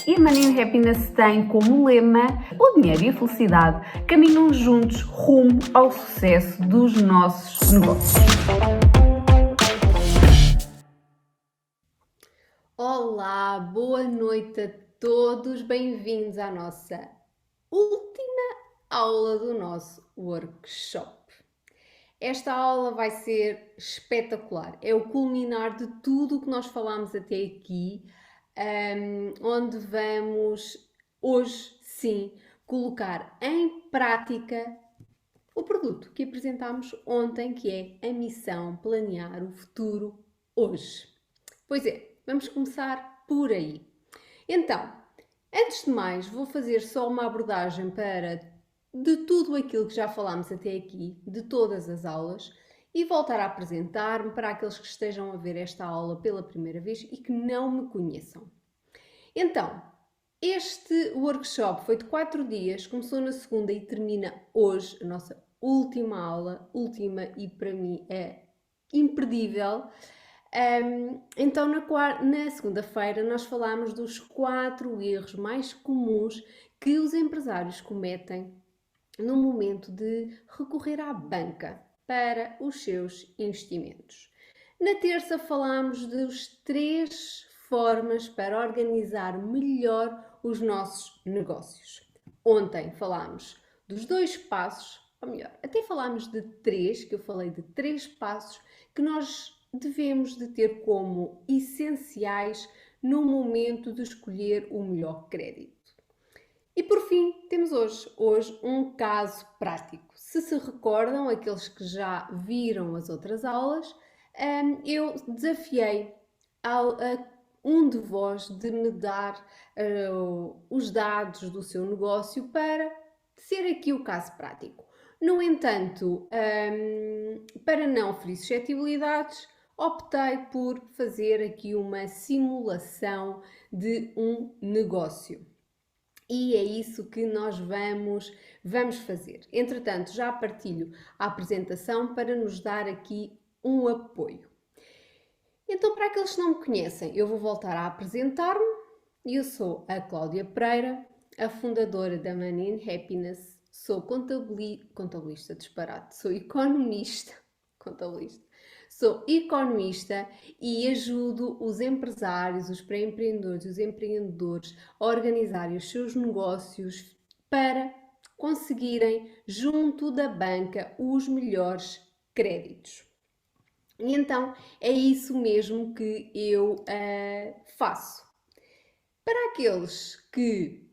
e a Money and Happiness tem como lema: o dinheiro e a felicidade caminham juntos rumo ao sucesso dos nossos negócios. Olá, boa noite a todos, bem-vindos à nossa última aula do nosso workshop. Esta aula vai ser espetacular, é o culminar de tudo o que nós falámos até aqui, onde vamos hoje sim colocar em prática o produto que apresentámos ontem, que é a missão Planear o Futuro Hoje. Pois é, vamos começar por aí. Então, antes de mais, vou fazer só uma abordagem de tudo aquilo que já falámos até aqui, de todas as aulas, e voltar a apresentar-me para aqueles que estejam a ver esta aula pela primeira vez e que não me conheçam. Então, este workshop foi de 4 dias, começou na segunda e termina hoje, a nossa última aula, última e para mim é imperdível. Então, na segunda-feira, nós falámos dos 4 erros mais comuns que os empresários cometem no momento de recorrer à banca para os seus investimentos. Na terça, falámos dos 3 formas para organizar melhor os nossos negócios. Ontem falámos dos 2 passos, ou melhor, até falámos de 3, que eu falei de 3 passos que nós devemos de ter como essenciais no momento de escolher o melhor crédito. E por fim, temos hoje um caso prático. Se recordam, aqueles que já viram as outras aulas, eu desafiei a um de vós de me dar os dados do seu negócio para ser aqui o caso prático. No entanto, para não ferir suscetibilidades, optei por fazer aqui uma simulação de um negócio. E é isso que nós vamos fazer. Entretanto, já partilho a apresentação para nos dar aqui um apoio. Então, para aqueles que não me conhecem, eu vou voltar a apresentar-me. Eu sou a Cláudia Pereira, a fundadora da Money and Happiness. Sou contabilista, disparate, sou economista, contabilista. Sou economista e ajudo os empresários, os pré-empreendedores e os empreendedores a organizarem os seus negócios para conseguirem, junto da banca, os melhores créditos. E então é isso mesmo que eu faço. Para aqueles que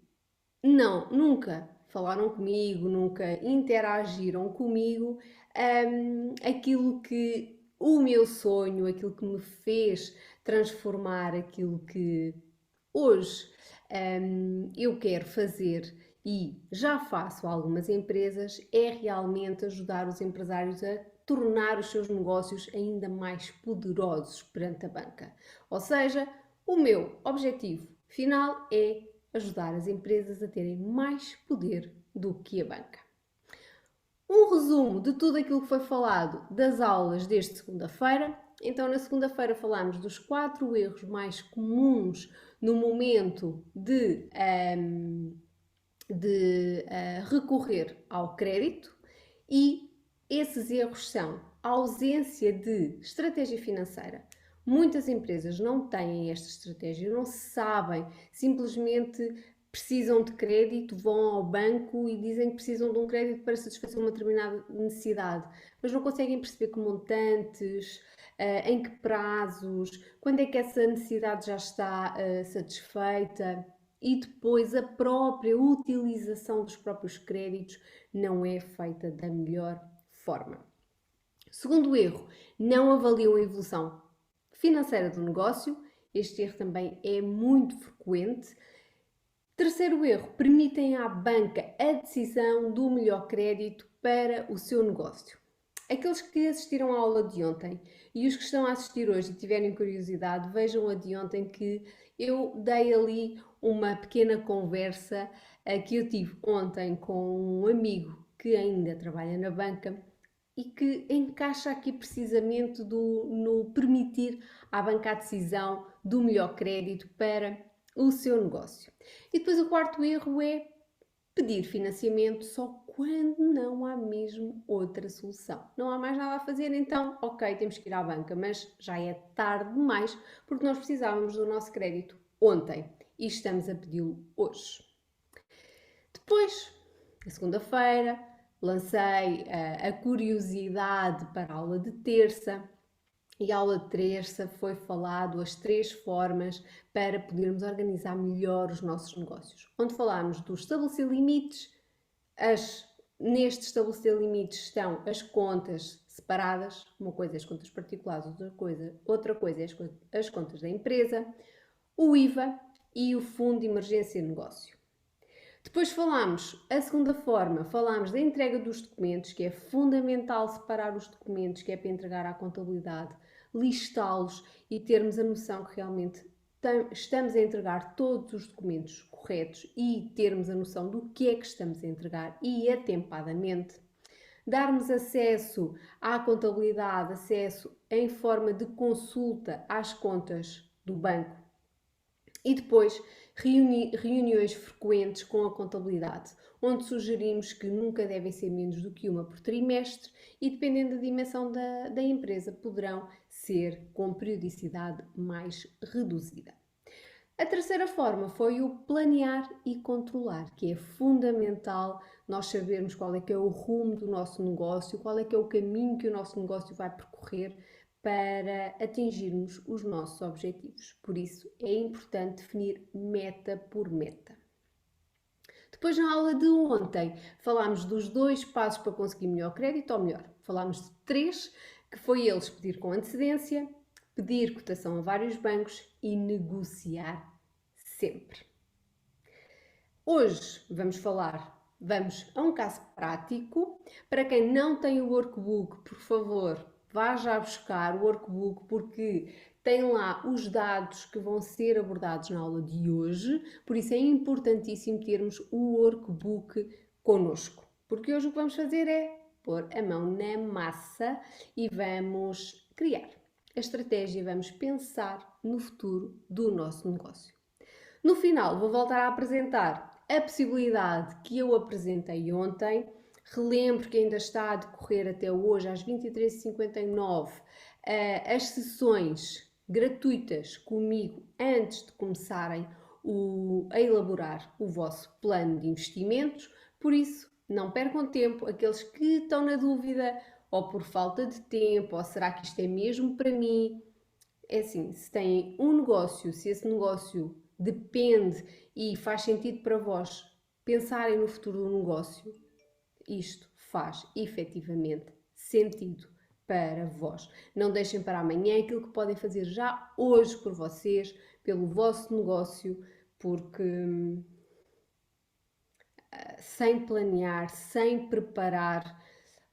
nunca falaram comigo, nunca interagiram comigo, aquilo que o meu sonho, aquilo que me fez transformar aquilo que hoje eu quero fazer e já faço a algumas empresas, é realmente ajudar os empresários a tornar os seus negócios ainda mais poderosos perante a banca. Ou seja, o meu objetivo final é ajudar as empresas a terem mais poder do que a banca. Um resumo de tudo aquilo que foi falado das aulas desde segunda-feira. Então, na segunda-feira falámos dos 4 erros mais comuns no momento de recorrer ao crédito, e esses erros são a ausência de estratégia financeira. Muitas empresas não têm esta estratégia, não sabem, simplesmente precisam de crédito, vão ao banco e dizem que precisam de um crédito para satisfazer uma determinada necessidade, mas não conseguem perceber que montantes, em que prazos, quando é que essa necessidade já está satisfeita, e depois a própria utilização dos próprios créditos não é feita da melhor forma. Segundo erro, não avaliam a evolução financeira do negócio. Este erro também é muito frequente. Terceiro erro, permitem à banca a decisão do melhor crédito para o seu negócio. Aqueles que assistiram à aula de ontem e os que estão a assistir hoje e tiverem curiosidade, vejam a de ontem, que eu dei ali uma pequena conversa que eu tive ontem com um amigo que ainda trabalha na banca e que encaixa aqui precisamente no permitir à banca a decisão do melhor crédito para o seu negócio. E depois o quarto erro é pedir financiamento só quando não há mesmo outra solução. Não há mais nada a fazer, então, ok, temos que ir à banca, mas já é tarde demais porque nós precisávamos do nosso crédito ontem e estamos a pedi-lo hoje. Depois, na segunda-feira, lancei a curiosidade para a aula de terça. E a aula de terça foi falado as 3 formas para podermos organizar melhor os nossos negócios. Onde falámos do estabelecer limites, neste estabelecer limites estão as contas separadas, uma coisa é as contas particulares, outra coisa é as contas da empresa, o IVA e o fundo de emergência de negócio. Depois falámos, a segunda forma, falámos da entrega dos documentos, que é fundamental separar os documentos, que é para entregar à contabilidade, listá-los e termos a noção que realmente estamos a entregar todos os documentos corretos e termos a noção do que é que estamos a entregar e atempadamente. Darmos acesso à contabilidade, acesso em forma de consulta às contas do banco. E depois, reuniões frequentes com a contabilidade, onde sugerimos que nunca devem ser menos do que uma por trimestre e, dependendo da dimensão da empresa, poderão ser com periodicidade mais reduzida. A terceira forma foi o planear e controlar, que é fundamental nós sabermos qual é que é o rumo do nosso negócio, qual é que é o caminho que o nosso negócio vai percorrer para atingirmos os nossos objetivos. Por isso, é importante definir meta por meta. Depois, na aula de ontem, falámos dos 2 passos para conseguir melhor crédito, ou melhor, falámos de 3, que foi eles pedir com antecedência, pedir cotação a vários bancos e negociar sempre. Hoje vamos a um caso prático. Para quem não tem o workbook, por favor, vá já buscar o workbook porque tem lá os dados que vão ser abordados na aula de hoje, por isso é importantíssimo termos o workbook connosco. Porque hoje o que vamos fazer é pôr a mão na massa e vamos criar a estratégia, vamos pensar no futuro do nosso negócio. No final, vou voltar a apresentar a possibilidade que eu apresentei ontem. Relembro que ainda está a decorrer até hoje, às 23h59, as sessões gratuitas comigo antes de começarem a elaborar o vosso plano de investimentos. Por isso, não percam tempo, aqueles que estão na dúvida, ou por falta de tempo, ou será que isto é mesmo para mim? É assim, se têm um negócio, se esse negócio depende e faz sentido para vós pensarem no futuro do negócio, isto faz efetivamente sentido para vós. Não deixem para amanhã aquilo que podem fazer já hoje por vocês, pelo vosso negócio, porque sem planear, sem preparar,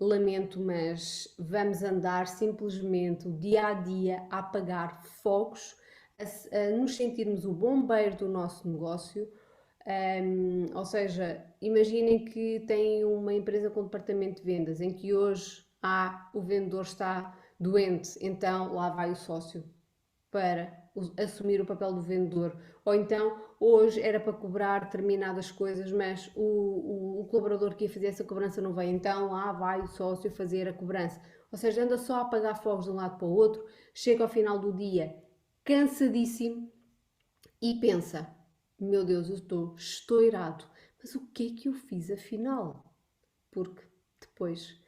lamento, mas vamos andar simplesmente o dia a dia a apagar fogos, a nos sentirmos o bombeiro do nosso negócio. Ou seja, imaginem que têm uma empresa com departamento de vendas em que hoje o vendedor está doente, então lá vai o sócio para assumir o papel do vendedor. Ou então, hoje era para cobrar determinadas coisas, mas o colaborador que ia fazer essa cobrança não veio, então lá vai o sócio fazer a cobrança. Ou seja, anda só a apagar fogos de um lado para o outro, chega ao final do dia cansadíssimo e pensa: meu Deus, eu estou estourado, mas o que é que eu fiz afinal? Porque depois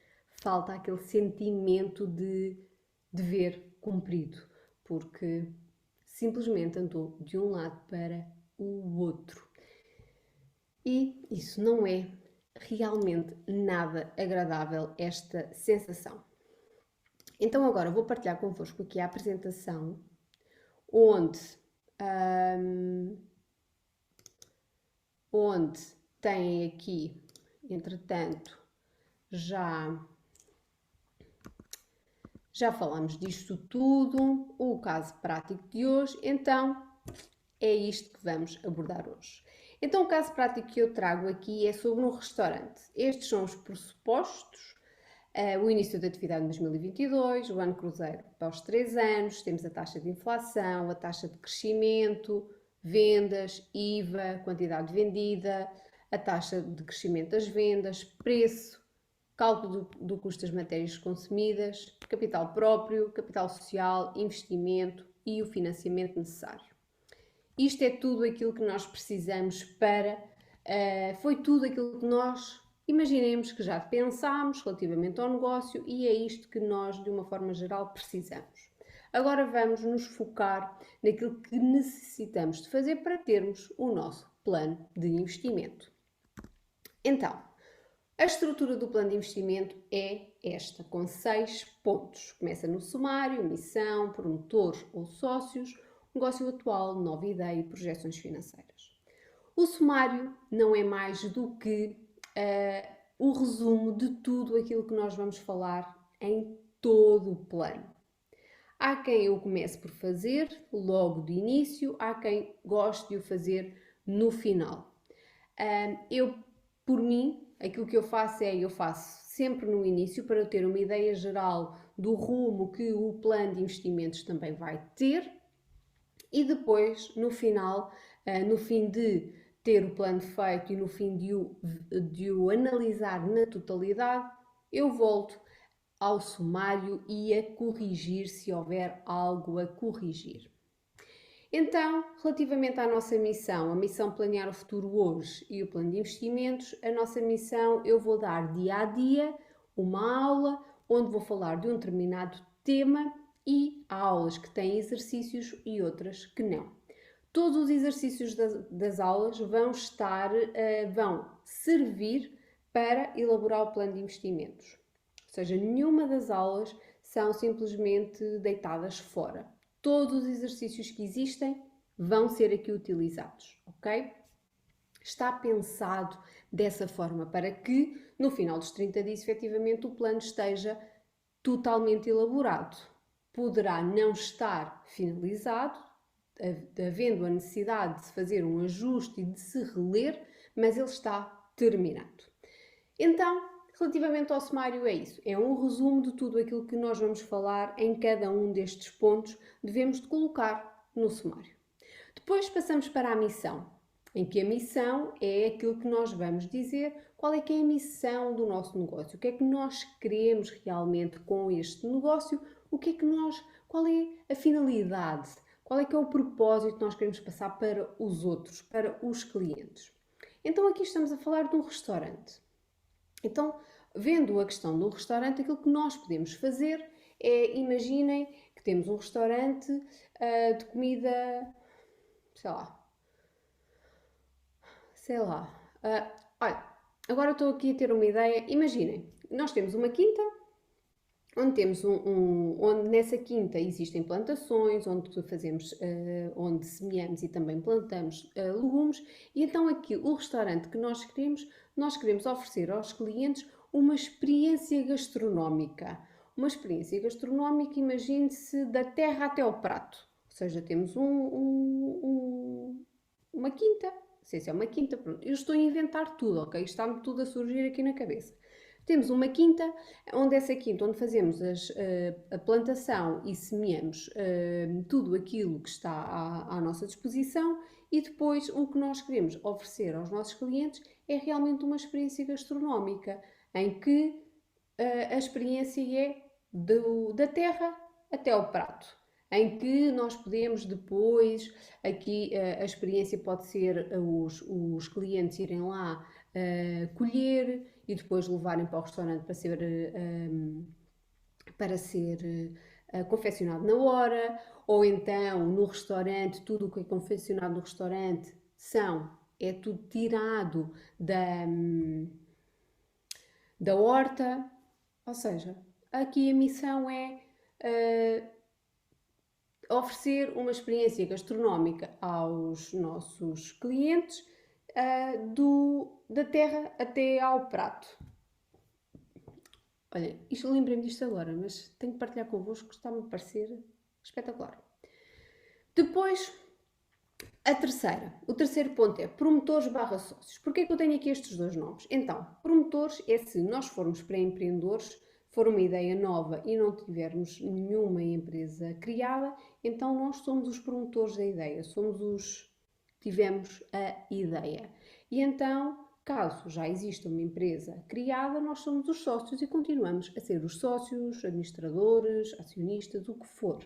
falta aquele sentimento de dever cumprido, porque simplesmente andou de um lado para o outro. E isso não é realmente nada agradável, esta sensação. Então agora vou partilhar convosco aqui a apresentação, onde têm aqui, entretanto, já falámos disto tudo, o caso prático de hoje, então é isto que vamos abordar hoje. Então o caso prático que eu trago aqui é sobre um restaurante. Estes são os pressupostos, o início da atividade em 2022, o ano cruzeiro para os 3 anos, temos a taxa de inflação, a taxa de crescimento, vendas, IVA, quantidade vendida, a taxa de crescimento das vendas, preço, cálculo do custo das matérias consumidas, capital próprio, capital social, investimento e o financiamento necessário. Isto é tudo aquilo que nós precisamos para... foi tudo aquilo que nós imaginemos que já pensámos relativamente ao negócio e é isto que nós, de uma forma geral, precisamos. Agora vamos nos focar naquilo que necessitamos de fazer para termos o nosso plano de investimento. Então, a estrutura do plano de investimento é esta, com 6 pontos. Começa no sumário, missão, promotores ou sócios, negócio atual, nova ideia e projeções financeiras. O sumário não é mais do que o resumo de tudo aquilo que nós vamos falar em todo o plano. Há quem eu comece por fazer logo de início, há quem goste de o fazer no final. Eu, por mim, aquilo que eu faço sempre no início para eu ter uma ideia geral do rumo que o plano de investimentos também vai ter e depois, no final, no fim de ter o plano feito e no fim de o analisar na totalidade, eu volto ao sumário e a corrigir se houver algo a corrigir. Então, relativamente à nossa missão, a missão Planear o Futuro Hoje e o Plano de Investimentos, a nossa missão eu vou dar dia a dia uma aula onde vou falar de um determinado tema e há aulas que têm exercícios e outras que não. Todos os exercícios das aulas vão servir para elaborar o plano de investimentos. Ou seja, nenhuma das aulas são simplesmente deitadas fora. Todos os exercícios que existem vão ser aqui utilizados, ok? Está pensado dessa forma para que no final dos 30 dias, efetivamente, o plano esteja totalmente elaborado. Poderá não estar finalizado, havendo a necessidade de se fazer um ajuste e de se reler, mas ele está terminado. Então, relativamente ao sumário é isso, é um resumo de tudo aquilo que nós vamos falar em cada um destes pontos, devemos de colocar no sumário. Depois passamos para a missão, em que a missão é aquilo que nós vamos dizer, qual é que é a missão do nosso negócio, o que é que nós queremos realmente com este negócio, qual é a finalidade, qual é que é o propósito que nós queremos passar para os outros, para os clientes. Então aqui estamos a falar de um restaurante. Então, vendo a questão do restaurante, aquilo que nós podemos fazer é, imaginem que temos um restaurante de comida, sei lá. Olha, agora estou aqui a ter uma ideia. Imaginem, nós temos uma quinta, onde temos onde nessa quinta existem plantações, onde semeamos e também plantamos legumes, e então aqui o restaurante que nós queremos oferecer aos clientes uma experiência gastronómica. Uma experiência gastronómica, imagine-se, da terra até ao prato. Ou seja, temos uma quinta, não sei se é uma quinta, pronto. Eu estou a inventar tudo, ok? Está-me tudo a surgir aqui na cabeça. Temos uma quinta, onde fazemos a plantação e semeamos tudo aquilo que está à nossa disposição e depois o que nós queremos oferecer aos nossos clientes é realmente uma experiência gastronómica, em que a experiência é da terra até ao prato, em que nós podemos depois, aqui a experiência pode ser os clientes irem lá colher e depois levarem para o restaurante para ser confeccionado na hora, ou então no restaurante, tudo o que é confeccionado no restaurante é tudo tirado da horta, ou seja, aqui a missão é oferecer uma experiência gastronómica aos nossos clientes da terra até ao prato. Olha, lembrei-me disto agora, mas tenho que partilhar convosco, está-me a parecer espetacular. Depois, o terceiro ponto é promotores / sócios. Porquê é que eu tenho aqui estes dois nomes? Então, promotores é se nós formos pré-empreendedores, for uma ideia nova e não tivermos nenhuma empresa criada, então nós somos os promotores da ideia, somos tivemos a ideia. E então, caso já exista uma empresa criada, nós somos os sócios e continuamos a ser os sócios, administradores, acionistas, o que for.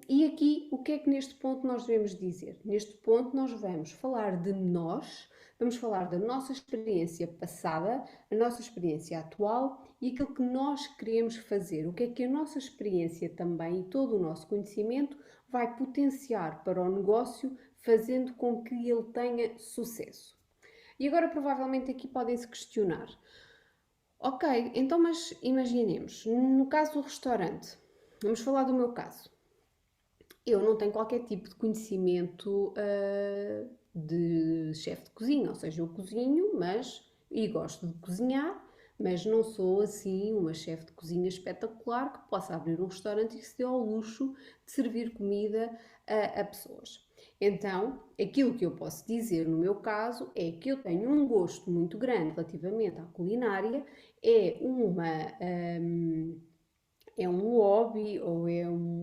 E aqui, o que é que neste ponto nós devemos dizer? Neste ponto nós vamos falar de nós, vamos falar da nossa experiência passada, a nossa experiência atual e aquilo que nós queremos fazer. O que é que a nossa experiência também e todo o nosso conhecimento vai potenciar para o negócio, fazendo com que ele tenha sucesso. E agora provavelmente aqui podem-se questionar. Ok, então mas imaginemos, no caso do restaurante, vamos falar do meu caso. Eu não tenho qualquer tipo de conhecimento de chefe de cozinha, ou seja, eu cozinho, e gosto de cozinhar, mas não sou assim uma chefe de cozinha espetacular que possa abrir um restaurante e que se dê ao luxo de servir comida a pessoas. Então, aquilo que eu posso dizer no meu caso é que eu tenho um gosto muito grande relativamente à culinária, é um hobby ou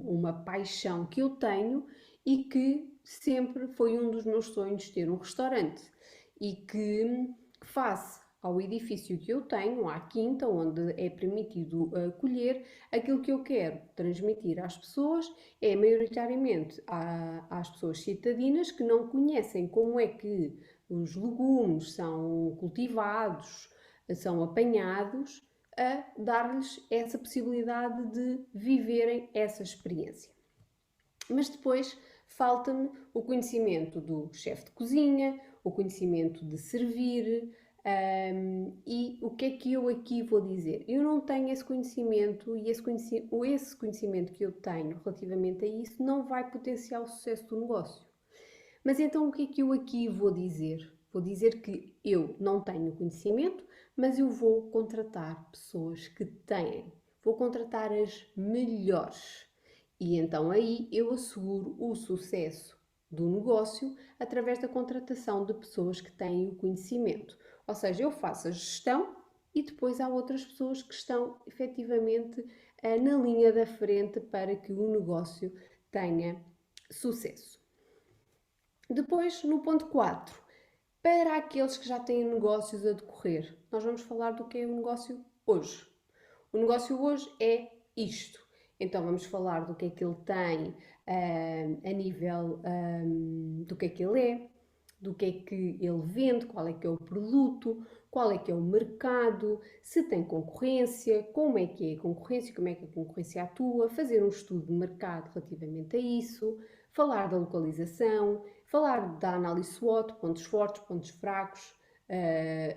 uma paixão que eu tenho e que sempre foi um dos meus sonhos ter um restaurante e que face ao edifício que eu tenho, à quinta, onde é permitido colher, aquilo que eu quero transmitir às pessoas é maioritariamente às pessoas citadinas que não conhecem como é que os legumes são cultivados, são apanhados, a dar-lhes essa possibilidade de viverem essa experiência. Mas depois falta-me o conhecimento do chefe de cozinha, o conhecimento de servir, e o que é que eu aqui vou dizer? Eu não tenho esse conhecimento e esse conhecimento que eu tenho relativamente a isso não vai potenciar o sucesso do negócio. Mas então o que é que eu aqui vou dizer? Vou dizer que eu não tenho conhecimento, mas eu vou contratar pessoas que têm. Vou contratar as melhores. E então aí eu asseguro o sucesso do negócio através da contratação de pessoas que têm o conhecimento. Ou seja, eu faço a gestão e depois há outras pessoas que estão efetivamente na linha da frente para que o negócio tenha sucesso. Depois, no ponto 4, para aqueles que já têm negócios a decorrer, nós vamos falar do que é o negócio hoje. O negócio hoje é isto. Então vamos falar do que é que ele tem a nível do que é que ele é, do que é que ele vende, qual é que é o produto, qual é que é o mercado, se tem concorrência, como é que é a concorrência, como é que a concorrência atua, fazer um estudo de mercado relativamente a isso, falar da localização, falar da análise SWOT, pontos fortes, pontos fracos,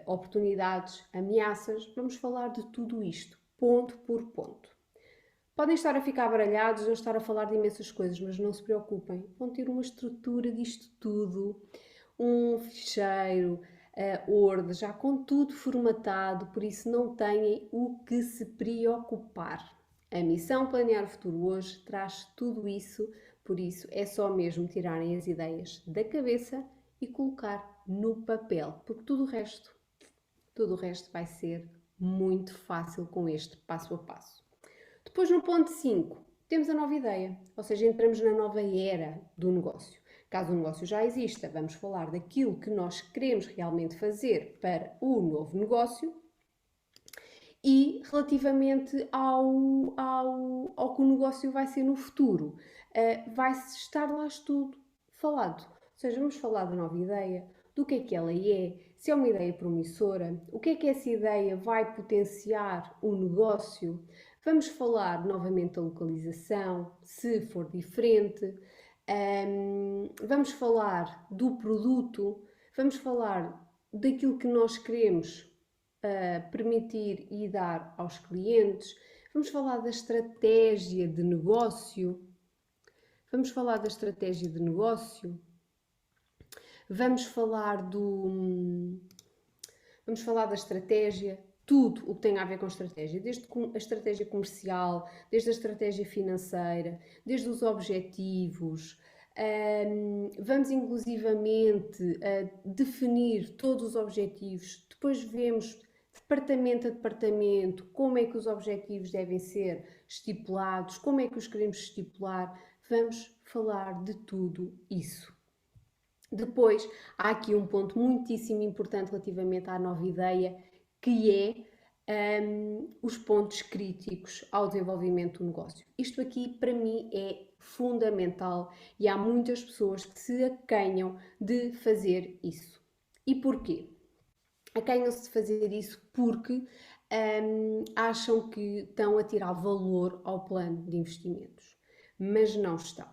oportunidades, ameaças. Vamos falar de tudo isto, ponto por ponto. Podem estar a ficar baralhados ou estar a falar de imensas coisas, mas não se preocupem, vão ter uma estrutura disto tudo, um ficheiro, Word, já com tudo formatado, por isso não têm o que se preocupar. A missão Planear o Futuro hoje traz tudo isso, por isso é só mesmo tirarem as ideias da cabeça e colocar no papel, porque tudo o resto vai ser muito fácil com este passo a passo. Depois no ponto 5, temos a nova ideia, ou seja, entramos na nova era do negócio. Caso o negócio já exista, vamos falar daquilo que nós queremos realmente fazer para o novo negócio e relativamente ao que o negócio vai ser no futuro, vai estar lá tudo falado. Ou seja, vamos falar da nova ideia, do que ela é, se é uma ideia promissora, o que é que essa ideia vai potenciar o negócio. Vamos falar novamente da localização, se for diferente. Vamos falar do produto, vamos falar daquilo que nós queremos permitir e dar aos clientes. Vamos falar da estratégia de negócio. Vamos falar da estratégia de negócio. Vamos falar da estratégia, tudo o que tem a ver com estratégia, desde a estratégia comercial, desde a estratégia financeira, desde os objetivos. Vamos inclusivamente definir todos os objetivos, depois vemos departamento a departamento como é que os objetivos devem ser estipulados, como é que os queremos estipular. Vamos falar de tudo isso. Depois, há aqui um ponto muitíssimo importante relativamente à nova ideia, que é os pontos críticos ao desenvolvimento do negócio. Isto aqui, para mim, é fundamental e há muitas pessoas que se acanham de fazer isso. E porquê? Acanham-se de fazer isso porque acham que estão a tirar valor ao plano de investimentos, mas não estão.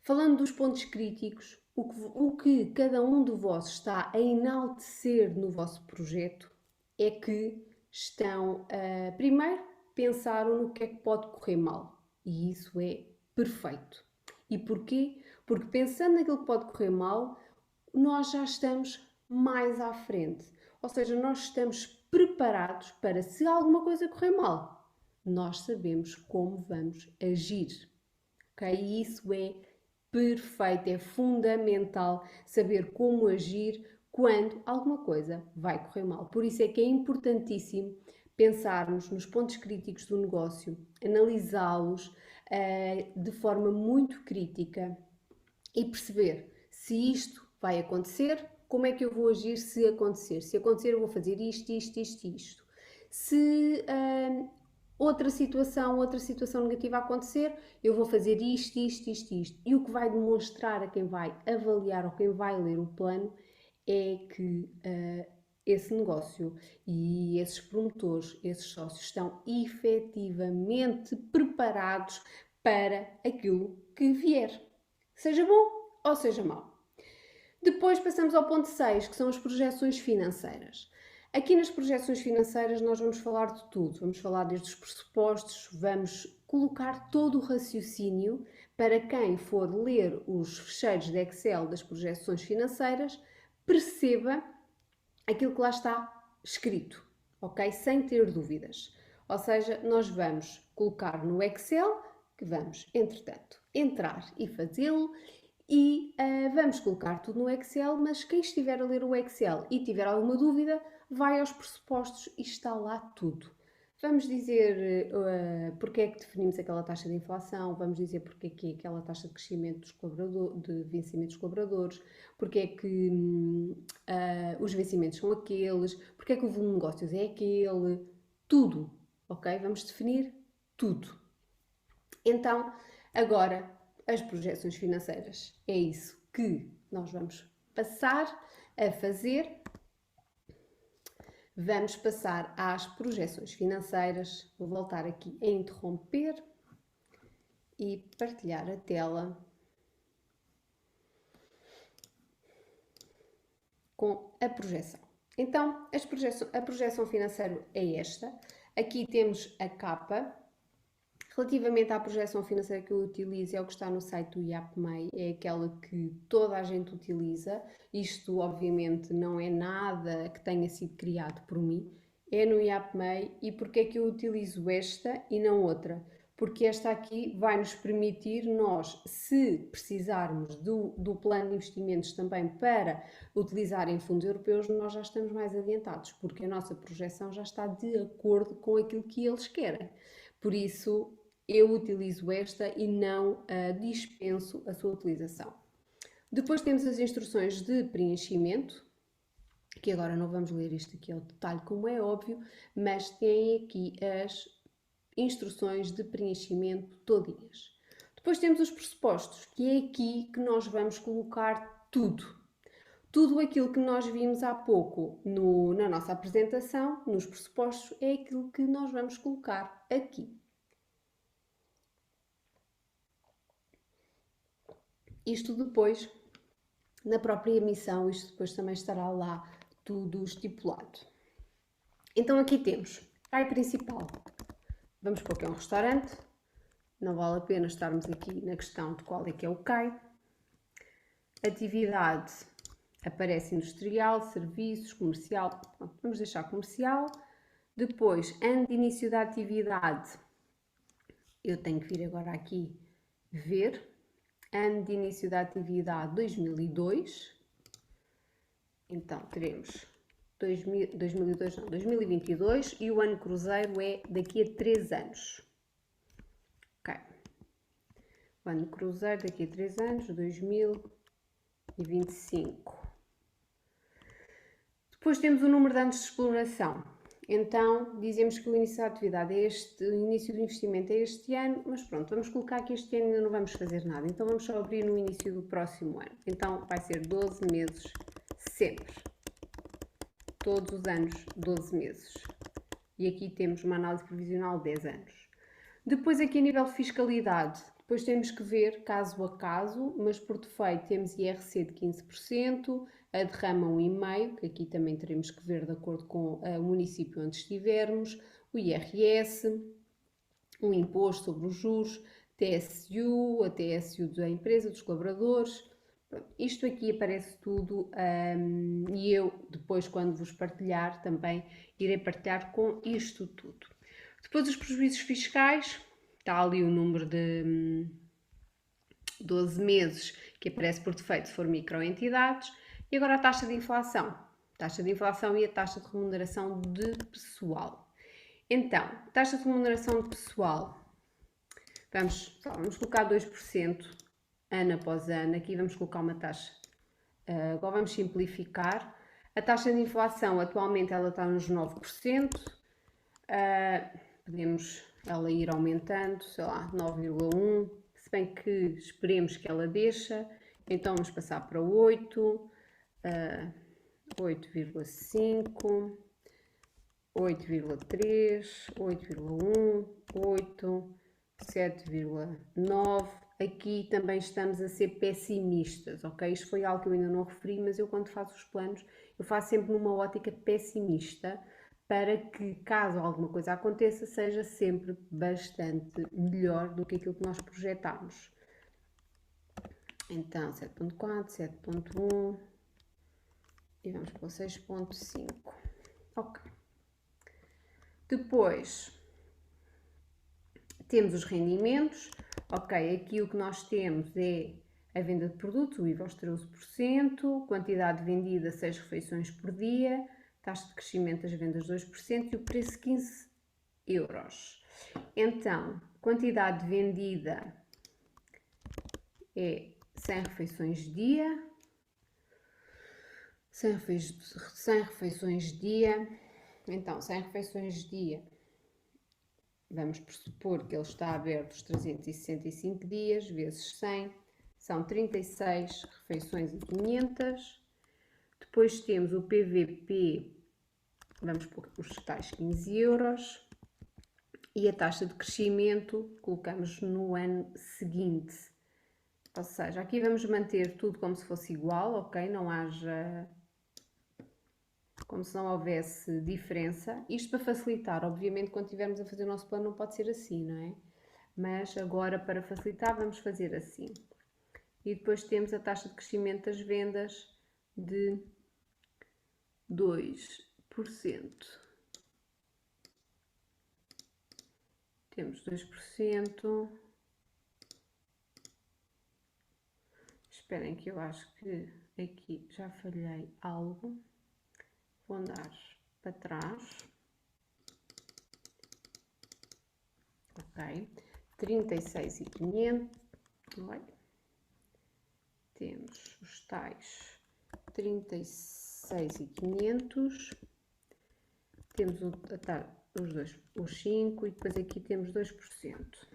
Falando dos pontos críticos, o que cada um de vós está a enaltecer no vosso projeto é que estão a, primeiro, pensaram no que é que pode correr mal. E isso é perfeito. E porquê? Porque pensando naquilo que pode correr mal, nós já estamos mais à frente. Ou seja, nós estamos preparados para, se alguma coisa correr mal, nós sabemos como vamos agir. Ok? E isso é perfeito, é fundamental saber como agir quando alguma coisa vai correr mal. Por isso é que é importantíssimo pensarmos nos pontos críticos do negócio, analisá-los de forma muito crítica e perceber se isto vai acontecer, como é que eu vou agir se acontecer. Se acontecer, eu vou fazer isto, isto, isto, isto. Se outra situação negativa acontecer, eu vou fazer isto, isto, isto, isto. E o que vai demonstrar a quem vai avaliar ou quem vai ler o plano é que esse negócio e esses promotores, esses sócios estão efetivamente preparados para aquilo que vier, seja bom ou seja mau. Depois passamos ao ponto 6, que são as projeções financeiras. Aqui nas projeções financeiras nós vamos falar de tudo, vamos falar desde os pressupostos, vamos colocar todo o raciocínio para quem for ler os fecheiros de Excel das projeções financeiras, perceba aquilo que lá está escrito, ok? Sem ter dúvidas. Ou seja, nós vamos colocar no Excel, que vamos, entretanto, entrar e fazê-lo, e vamos colocar tudo no Excel, mas quem estiver a ler o Excel e tiver alguma dúvida, vai aos pressupostos e está lá tudo. Vamos dizer porque é que definimos aquela taxa de inflação, vamos dizer porque é que é aquela taxa de crescimento dos de vencimento dos colaboradores, porque é que os vencimentos são aqueles, porque é que o volume de negócios é aquele, tudo, ok? Vamos definir tudo. Então, agora, as projeções financeiras. É isso que nós vamos passar a fazer. Vamos passar às projeções financeiras. Vou voltar aqui a interromper e partilhar a tela com a projeção. Então, a projeção financeira é esta. Aqui temos a capa. Relativamente à projeção financeira que eu utilizo, é o que está no site do IAPMEI, é aquela que toda a gente utiliza. Isto, obviamente, não é nada que tenha sido criado por mim, é no IAPMEI. E porque é que eu utilizo esta e não outra? Porque esta aqui vai nos permitir nós, se precisarmos do plano de investimentos também para utilizar em fundos europeus, nós já estamos mais adiantados, porque a nossa projeção já está de acordo com aquilo que eles querem. Por isso, eu utilizo esta e não dispenso a sua utilização. Depois temos as instruções de preenchimento, que agora não vamos ler isto aqui ao detalhe, como é óbvio, mas tem aqui as instruções de preenchimento todinhas. Depois temos os pressupostos, que é aqui que nós vamos colocar tudo. Tudo aquilo que nós vimos há pouco na nossa apresentação, nos pressupostos, é aquilo que nós vamos colocar aqui. Isto depois, na própria emissão, isto depois também estará lá tudo estipulado. Então aqui temos CAI principal. Vamos pôr que é um restaurante. Não vale a pena estarmos aqui na questão de qual é que é o CAI. Atividade aparece industrial, serviços, comercial. Pronto, vamos deixar comercial. Depois, ano de início da atividade. Eu tenho que vir agora aqui ver. Ano de início da atividade 2002. Então, teremos 2002, não, 2022 e o ano cruzeiro é daqui a 3 anos. Ok. O ano cruzeiro daqui a 3 anos, 2022. 25. Depois temos o número de anos de exploração. Então, dizemos que o início da atividade é o início do investimento é este ano, mas pronto, vamos colocar que este ano ainda não vamos fazer nada. Então, vamos só abrir no início do próximo ano. Então, vai ser 12 meses sempre. Todos os anos, 12 meses. E aqui temos uma análise provisional de 10 anos. Depois, aqui a nível de fiscalidade, depois temos que ver caso a caso, mas por defeito temos IRC de 15%, a derrama 1,5%, que aqui também teremos que ver de acordo com o município onde estivermos, o IRS, o imposto sobre os juros, TSU, a TSU da empresa, dos colaboradores. Pronto, isto aqui aparece tudo e eu depois, quando vos partilhar, também irei partilhar com isto tudo. Depois os prejuízos fiscais, está ali o número de 12 meses que aparece por defeito se for microentidades. E agora a taxa de inflação. Taxa de inflação e a taxa de remuneração de pessoal. Então, taxa de remuneração de pessoal. Vamos colocar 2% ano após ano. Aqui vamos colocar uma taxa. Agora vamos simplificar. A taxa de inflação atualmente ela está nos 9%. Podemos ela ir aumentando, sei lá, 9,1%. Se bem que esperemos que ela deixe. Então vamos passar para 8%. 8,5, 8,3, 8,1, 8, 7,9. Aqui também estamos a ser pessimistas, ok? Isto foi algo que eu ainda não referi, mas eu quando faço os planos, eu faço sempre numa ótica pessimista, para que caso alguma coisa aconteça, seja sempre bastante melhor do que aquilo que nós projetamos. Então, 7,4, 7,1... e vamos para o 6,5. Ok. Depois, temos os rendimentos. Ok, aqui o que nós temos é a venda de produtos, o IVA aos 13%, quantidade vendida 6 refeições por dia, taxa de crescimento das vendas 2% e o preço 15 euros. Então, quantidade vendida é 100 refeições dia. 100 refeições dia. Então, 100 refeições dia, vamos pressupor que ele está aberto os 365 dias, vezes 100, são 36 refeições e 500. Depois temos o PVP, vamos pôr os tais 15 euros. E a taxa de crescimento colocamos no ano seguinte. Ou seja, aqui vamos manter tudo como se fosse igual, ok? Não haja... como se não houvesse diferença. Isto para facilitar, obviamente quando estivermos a fazer o nosso plano não pode ser assim, não é? Mas agora para facilitar vamos fazer assim. E depois temos a taxa de crescimento das vendas de 2%. Temos 2%. Esperem que eu acho que aqui já falhei algo. Vou andar para trás. Ok. 36.500. Temos os tais 36.500. Temos os 5 e depois aqui temos 2%.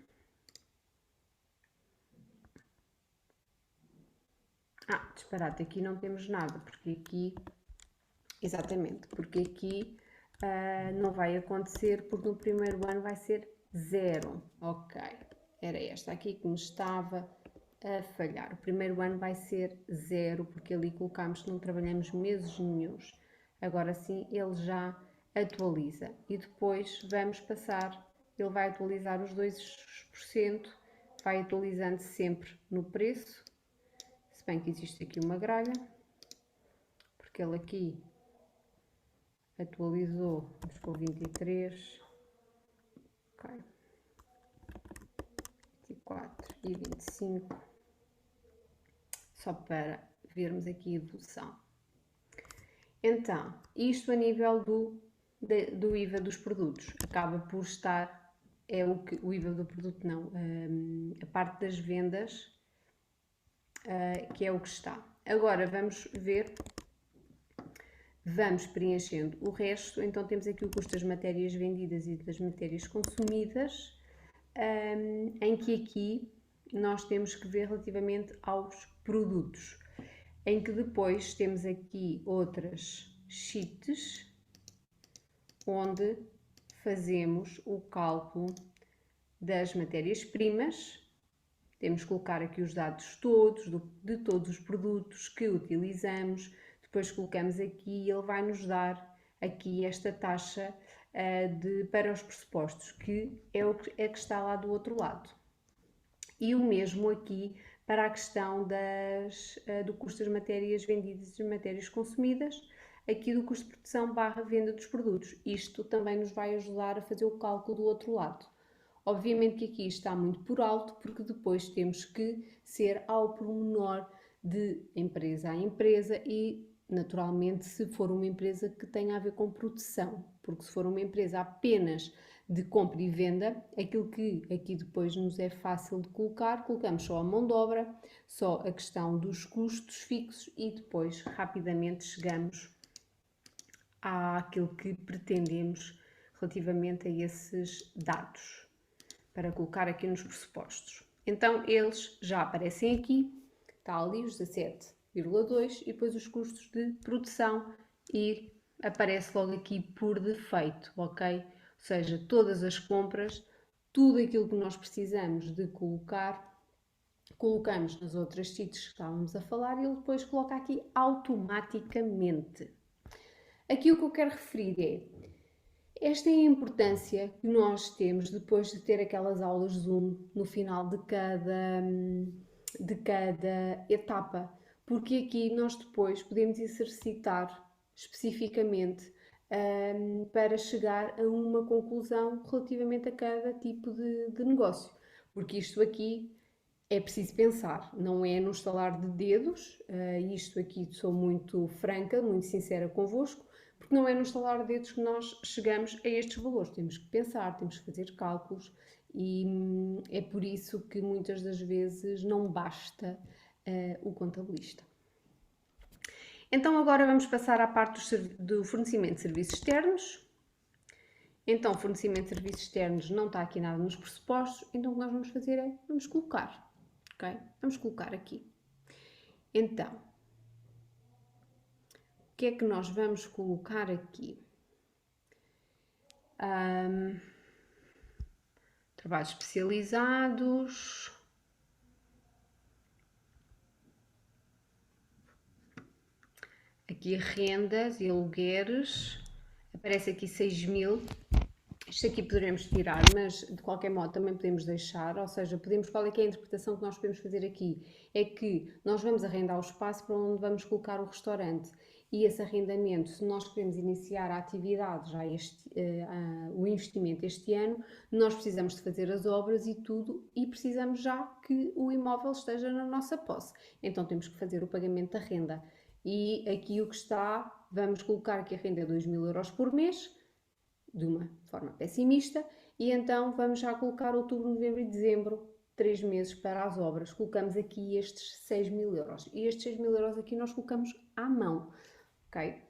Disparate, aqui não temos nada, porque aqui... Exatamente, porque aqui não vai acontecer, porque no primeiro ano vai ser 0. Ok, era esta aqui que me estava a falhar. O primeiro ano vai ser 0, porque ali colocámos que não trabalhamos meses nenhuns. Agora sim, ele já atualiza. E depois vamos passar, ele vai atualizar os 2%, vai atualizando sempre no preço. Se bem que existe aqui uma gralha, porque ele aqui... atualizou, vamos pôr 23, ok, 24 e 25, só para vermos aqui a evolução. Então, isto a nível do IVA dos produtos, acaba por estar, o IVA do produto não, a parte das vendas, que é o que está. Agora vamos ver, vamos preenchendo o resto. Então temos aqui o custo das matérias vendidas e das matérias consumidas, em que aqui nós temos que ver relativamente aos produtos, em que depois temos aqui outras sheets, onde fazemos o cálculo das matérias-primas. Temos que colocar aqui os dados todos, de todos os produtos que utilizamos. Depois colocamos aqui e ele vai nos dar aqui esta taxa para os pressupostos, que é que está lá do outro lado. E o mesmo aqui para a questão do custo das matérias vendidas e matérias consumidas, aqui do custo de produção barra venda dos produtos. Isto também nos vai ajudar a fazer o cálculo do outro lado. Obviamente que aqui está muito por alto, porque depois temos que ser ao pormenor de empresa a empresa e, naturalmente, se for uma empresa que tenha a ver com produção, porque se for uma empresa apenas de compra e venda, aquilo que aqui depois nos é fácil de colocar, colocamos só a mão de obra, só a questão dos custos fixos e depois rapidamente chegamos àquilo que pretendemos relativamente a esses dados, para colocar aqui nos pressupostos. Então eles já aparecem aqui, está ali os 17,2 e depois os custos de produção e aparece logo aqui por defeito, ok? Ou seja, todas as compras, tudo aquilo que nós precisamos de colocar, colocamos nas outras sheets que estávamos a falar e ele depois coloca aqui automaticamente. Aqui o que eu quero referir é, esta é a importância que nós temos depois de ter aquelas aulas Zoom no final de cada etapa, porque aqui nós depois podemos exercitar especificamente para chegar a uma conclusão relativamente a cada tipo de negócio, porque isto aqui é preciso pensar, não é no estalar de dedos, isto aqui sou muito franca, muito sincera convosco, porque não é no estalar de dedos que nós chegamos a estes valores. Temos que pensar, temos que fazer cálculos e é por isso que muitas das vezes não basta o contabilista. Então agora vamos passar à parte do fornecimento de serviços externos. Então, fornecimento de serviços externos não está aqui nada nos pressupostos, então o que nós vamos fazer é, vamos colocar, ok? Vamos colocar aqui. Então, o que é que nós vamos colocar aqui? Trabalhos especializados. Aqui rendas e alugueres. Aparece aqui 6.000. Isto aqui poderemos tirar, mas de qualquer modo também podemos deixar, ou seja, qual é que é a interpretação que nós podemos fazer aqui? É que nós vamos arrendar o espaço para onde vamos colocar o restaurante e esse arrendamento, se nós queremos iniciar a atividade, o investimento este ano, nós precisamos de fazer as obras e tudo e precisamos já que o imóvel esteja na nossa posse. Então temos que fazer o pagamento da renda. E aqui o que está, vamos colocar aqui a renda de 2.000 euros por mês, de uma forma pessimista, e então vamos já colocar outubro, novembro e dezembro, 3 meses para as obras. Colocamos aqui estes 6.000 euros. E estes 6.000 euros aqui nós colocamos à mão, ok?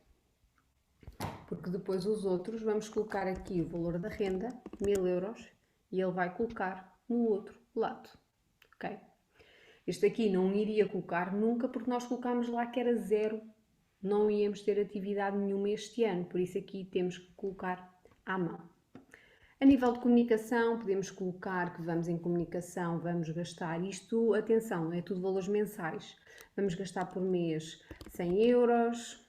Porque depois os outros, vamos colocar aqui o valor da renda, 1.000 euros, e ele vai colocar no outro lado, ok? Este aqui não iria colocar nunca, porque nós colocámos lá que era zero, não íamos ter atividade nenhuma este ano, por isso aqui temos que colocar à mão. A nível de comunicação, podemos colocar que vamos em comunicação, vamos gastar isto, atenção, é tudo valores mensais. Vamos gastar por mês 100 euros,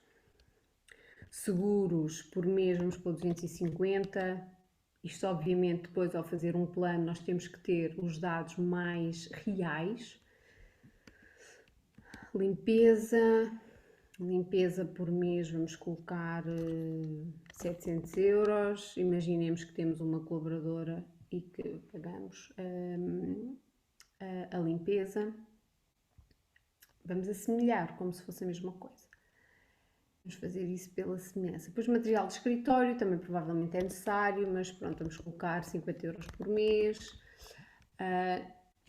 seguros por mês vamos pôr 250. Isto obviamente depois ao fazer um plano nós temos que ter os dados mais reais. Limpeza por mês vamos colocar 700 euros. Imaginemos que temos uma colaboradora e que pagamos a limpeza. Vamos assemelhar como se fosse a mesma coisa. Vamos fazer isso pela semelhança. Depois material de escritório também provavelmente é necessário, mas pronto, vamos colocar 50 euros por mês.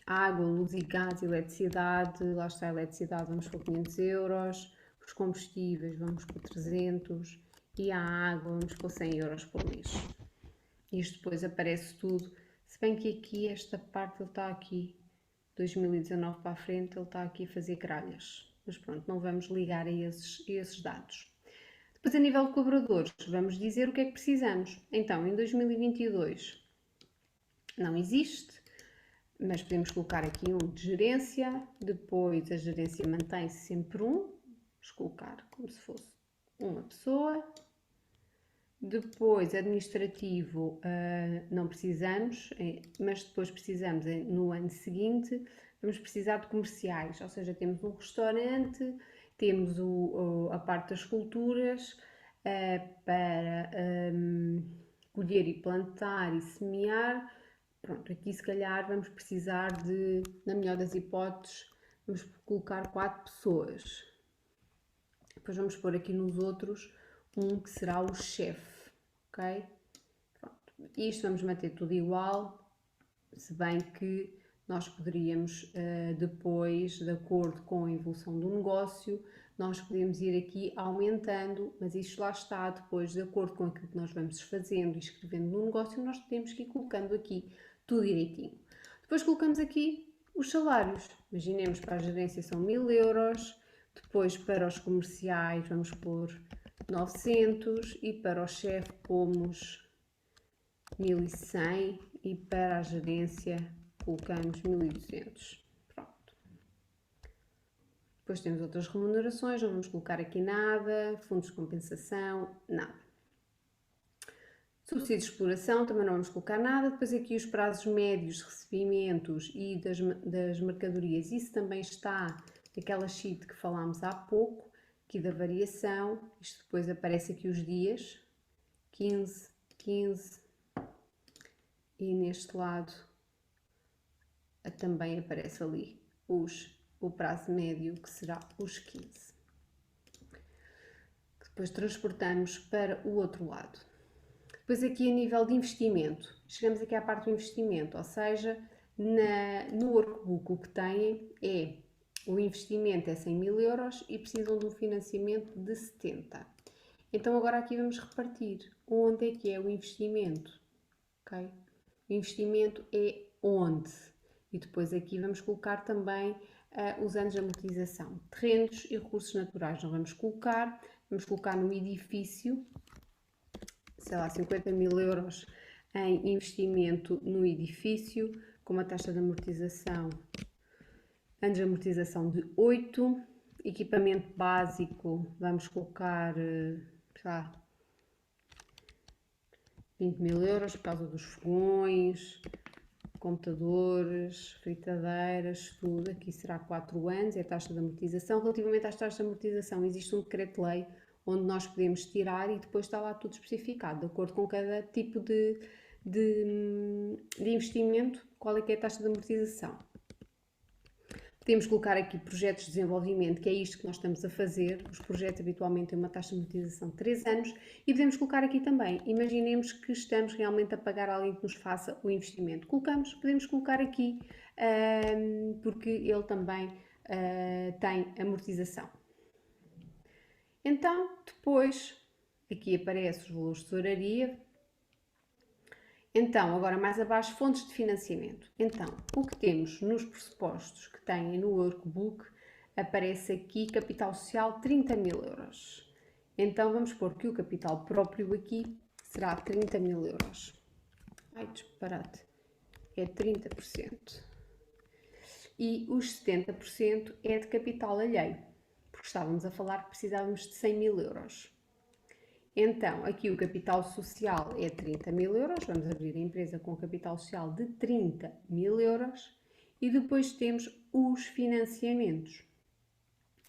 água, luz e gás, eletricidade, lá está a eletricidade, vamos por 500 euros, os combustíveis vamos por 300 e a água vamos por 100 euros por mês. Isto depois aparece tudo, se bem que aqui esta parte ele está aqui, 2019 para a frente, ele está aqui a fazer gralhas, mas pronto, não vamos ligar a esses dados. Depois a nível de colaboradores, vamos dizer o que é que precisamos. Então, em 2022 não existe, mas podemos colocar aqui um de gerência, depois a gerência mantém-se sempre um, vamos colocar como se fosse uma pessoa, depois administrativo não precisamos, mas depois precisamos no ano seguinte, vamos precisar de comerciais, ou seja, temos um restaurante, temos a parte das culturas para colher e plantar e semear. Pronto, aqui se calhar vamos precisar de, na melhor das hipóteses, vamos colocar 4 pessoas. Depois vamos pôr aqui nos outros um que será o chefe, ok? Pronto. Isto vamos manter tudo igual, se bem que nós poderíamos depois, de acordo com a evolução do negócio, nós podemos ir aqui aumentando, mas isto lá está, depois de acordo com aquilo que nós vamos fazendo e escrevendo no negócio, nós temos que ir colocando aqui tudo direitinho. Depois colocamos aqui os salários, imaginemos para a gerência são 1000 euros, depois para os comerciais vamos pôr 900 e para o chefe pomos 1100 e para a gerência colocamos 1200. Pronto. Depois temos outras remunerações, não vamos colocar aqui nada, fundos de compensação, nada. Subsídios de exploração, também não vamos colocar nada. Depois aqui os prazos médios de recebimentos e das mercadorias, isso também está naquela sheet que falámos há pouco, aqui da variação, isto depois aparece aqui os dias, 15, 15, e neste lado também aparece ali o prazo médio, que será os 15. Depois transportamos para o outro lado. Depois aqui a nível de investimento, chegamos aqui à parte do investimento, ou seja, no workbook o que têm é, o investimento é 100 mil euros e precisam de um financiamento de 70. Então agora aqui vamos repartir, onde é que é o investimento, ok? O investimento é onde? E depois aqui vamos colocar também os anos de amortização. Terrenos e recursos naturais não vamos colocar no edifício, sei lá, 50 mil euros em investimento no edifício, com uma taxa de amortização, anos de amortização de 8, equipamento básico, vamos colocar, sei lá, 20 mil euros por causa dos fogões, computadores, fritadeiras, tudo. Aqui será 4 anos, é a taxa de amortização. Relativamente às taxas de amortização, existe um decreto-lei onde nós podemos tirar e depois está lá tudo especificado, de acordo com cada tipo de investimento, qual é que é a taxa de amortização. Podemos colocar aqui projetos de desenvolvimento, que é isto que nós estamos a fazer. Os projetos habitualmente têm uma taxa de amortização de 3 anos. E podemos colocar aqui também, imaginemos que estamos realmente a pagar alguém que nos faça o investimento. Podemos colocar aqui, porque ele também tem amortização. Então, depois, aqui aparecem os valores de tesouraria. Então, agora mais abaixo, fontes de financiamento. Então, o que temos nos pressupostos que têm no workbook, aparece aqui capital social 30 mil euros. Então, vamos pôr que o capital próprio aqui será 30 mil euros. Ai, disparate. É 30%. E os 70% é de capital alheio, porque estávamos a falar que precisávamos de 100 mil euros. Então, aqui o capital social é 30 mil euros, vamos abrir a empresa com capital social de 30 mil euros e depois temos os financiamentos,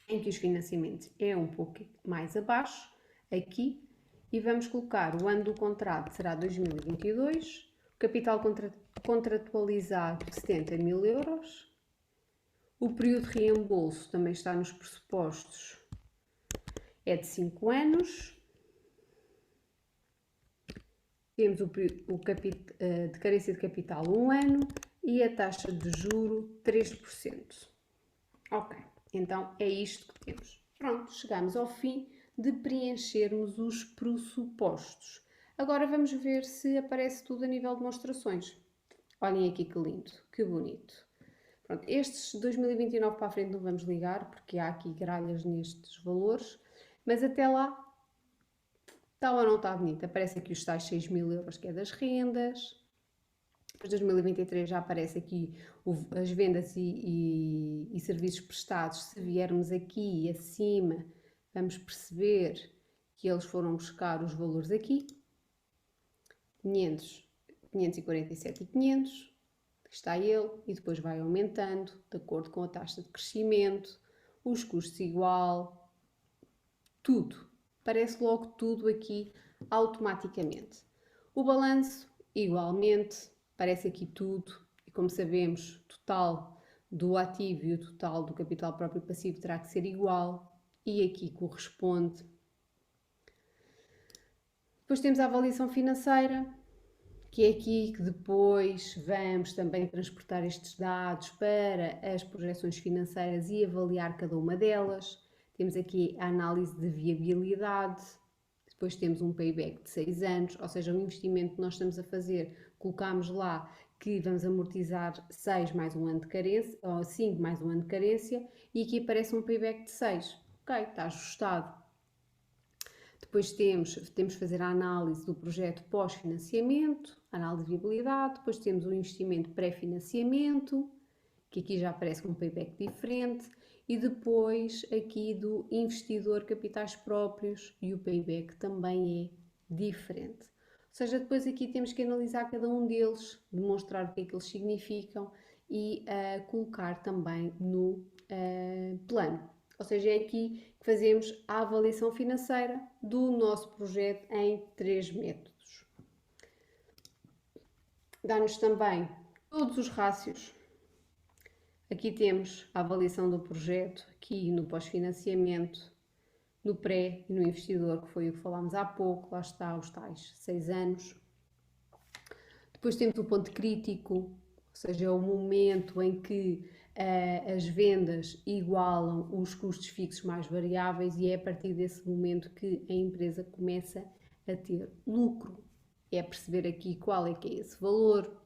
em que os financiamentos é um pouco mais abaixo, aqui, e vamos colocar o ano do contrato será 2022, o capital contratualizado 70 mil euros, o período de reembolso também está nos pressupostos, é de 5 anos, temos de carência de capital 1 ano e a taxa de juro 3%. Ok, então é isto que temos. Pronto, chegamos ao fim de preenchermos os pressupostos. Agora vamos ver se aparece tudo a nível de demonstrações. Olhem aqui que lindo, que bonito. Pronto, estes 2029 para a frente não vamos ligar, porque há aqui gralhas nestes valores, mas até lá, está ou não está bonito? Aparece aqui os tais 6.000 euros que é das rendas. Depois de 2023 já aparece aqui as vendas e serviços prestados. Se viermos aqui acima, vamos perceber que eles foram buscar os valores aqui. 500, 547 e 500, está ele, e depois vai aumentando de acordo com a taxa de crescimento, os custos igual, tudo. Aparece logo tudo aqui automaticamente. O balanço, igualmente, aparece aqui tudo, e como sabemos, total do ativo e o total do capital próprio e passivo terá que ser igual, e aqui corresponde. Depois temos a avaliação financeira, que é aqui que depois vamos também transportar estes dados para as projeções financeiras e avaliar cada uma delas. Temos aqui a análise de viabilidade, depois temos um payback de 6 anos, ou seja, o investimento que nós estamos a fazer, colocamos lá que vamos amortizar 6 mais um ano de carência, ou 5 mais um ano de carência, e aqui aparece um payback de 6. Ok, está ajustado. Depois temos de fazer a análise do projeto pós-financiamento, análise de viabilidade, depois temos o investimento pré-financiamento, que aqui já aparece com um payback diferente, e depois aqui do investidor capitais próprios, e o payback também é diferente. Ou seja, depois aqui temos que analisar cada um deles, demonstrar o que é que eles significam e colocar também no plano. Ou seja, é aqui que fazemos a avaliação financeira do nosso projeto em 3 métodos. Dá-nos também todos os rácios. Aqui temos a avaliação do projeto, aqui no pós-financiamento, no pré e no investidor, que foi o que falámos há pouco, lá está os tais 6 anos. Depois temos o ponto crítico, ou seja, é o momento em que as vendas igualam os custos fixos mais variáveis e é a partir desse momento que a empresa começa a ter lucro. É perceber aqui qual é que é esse valor.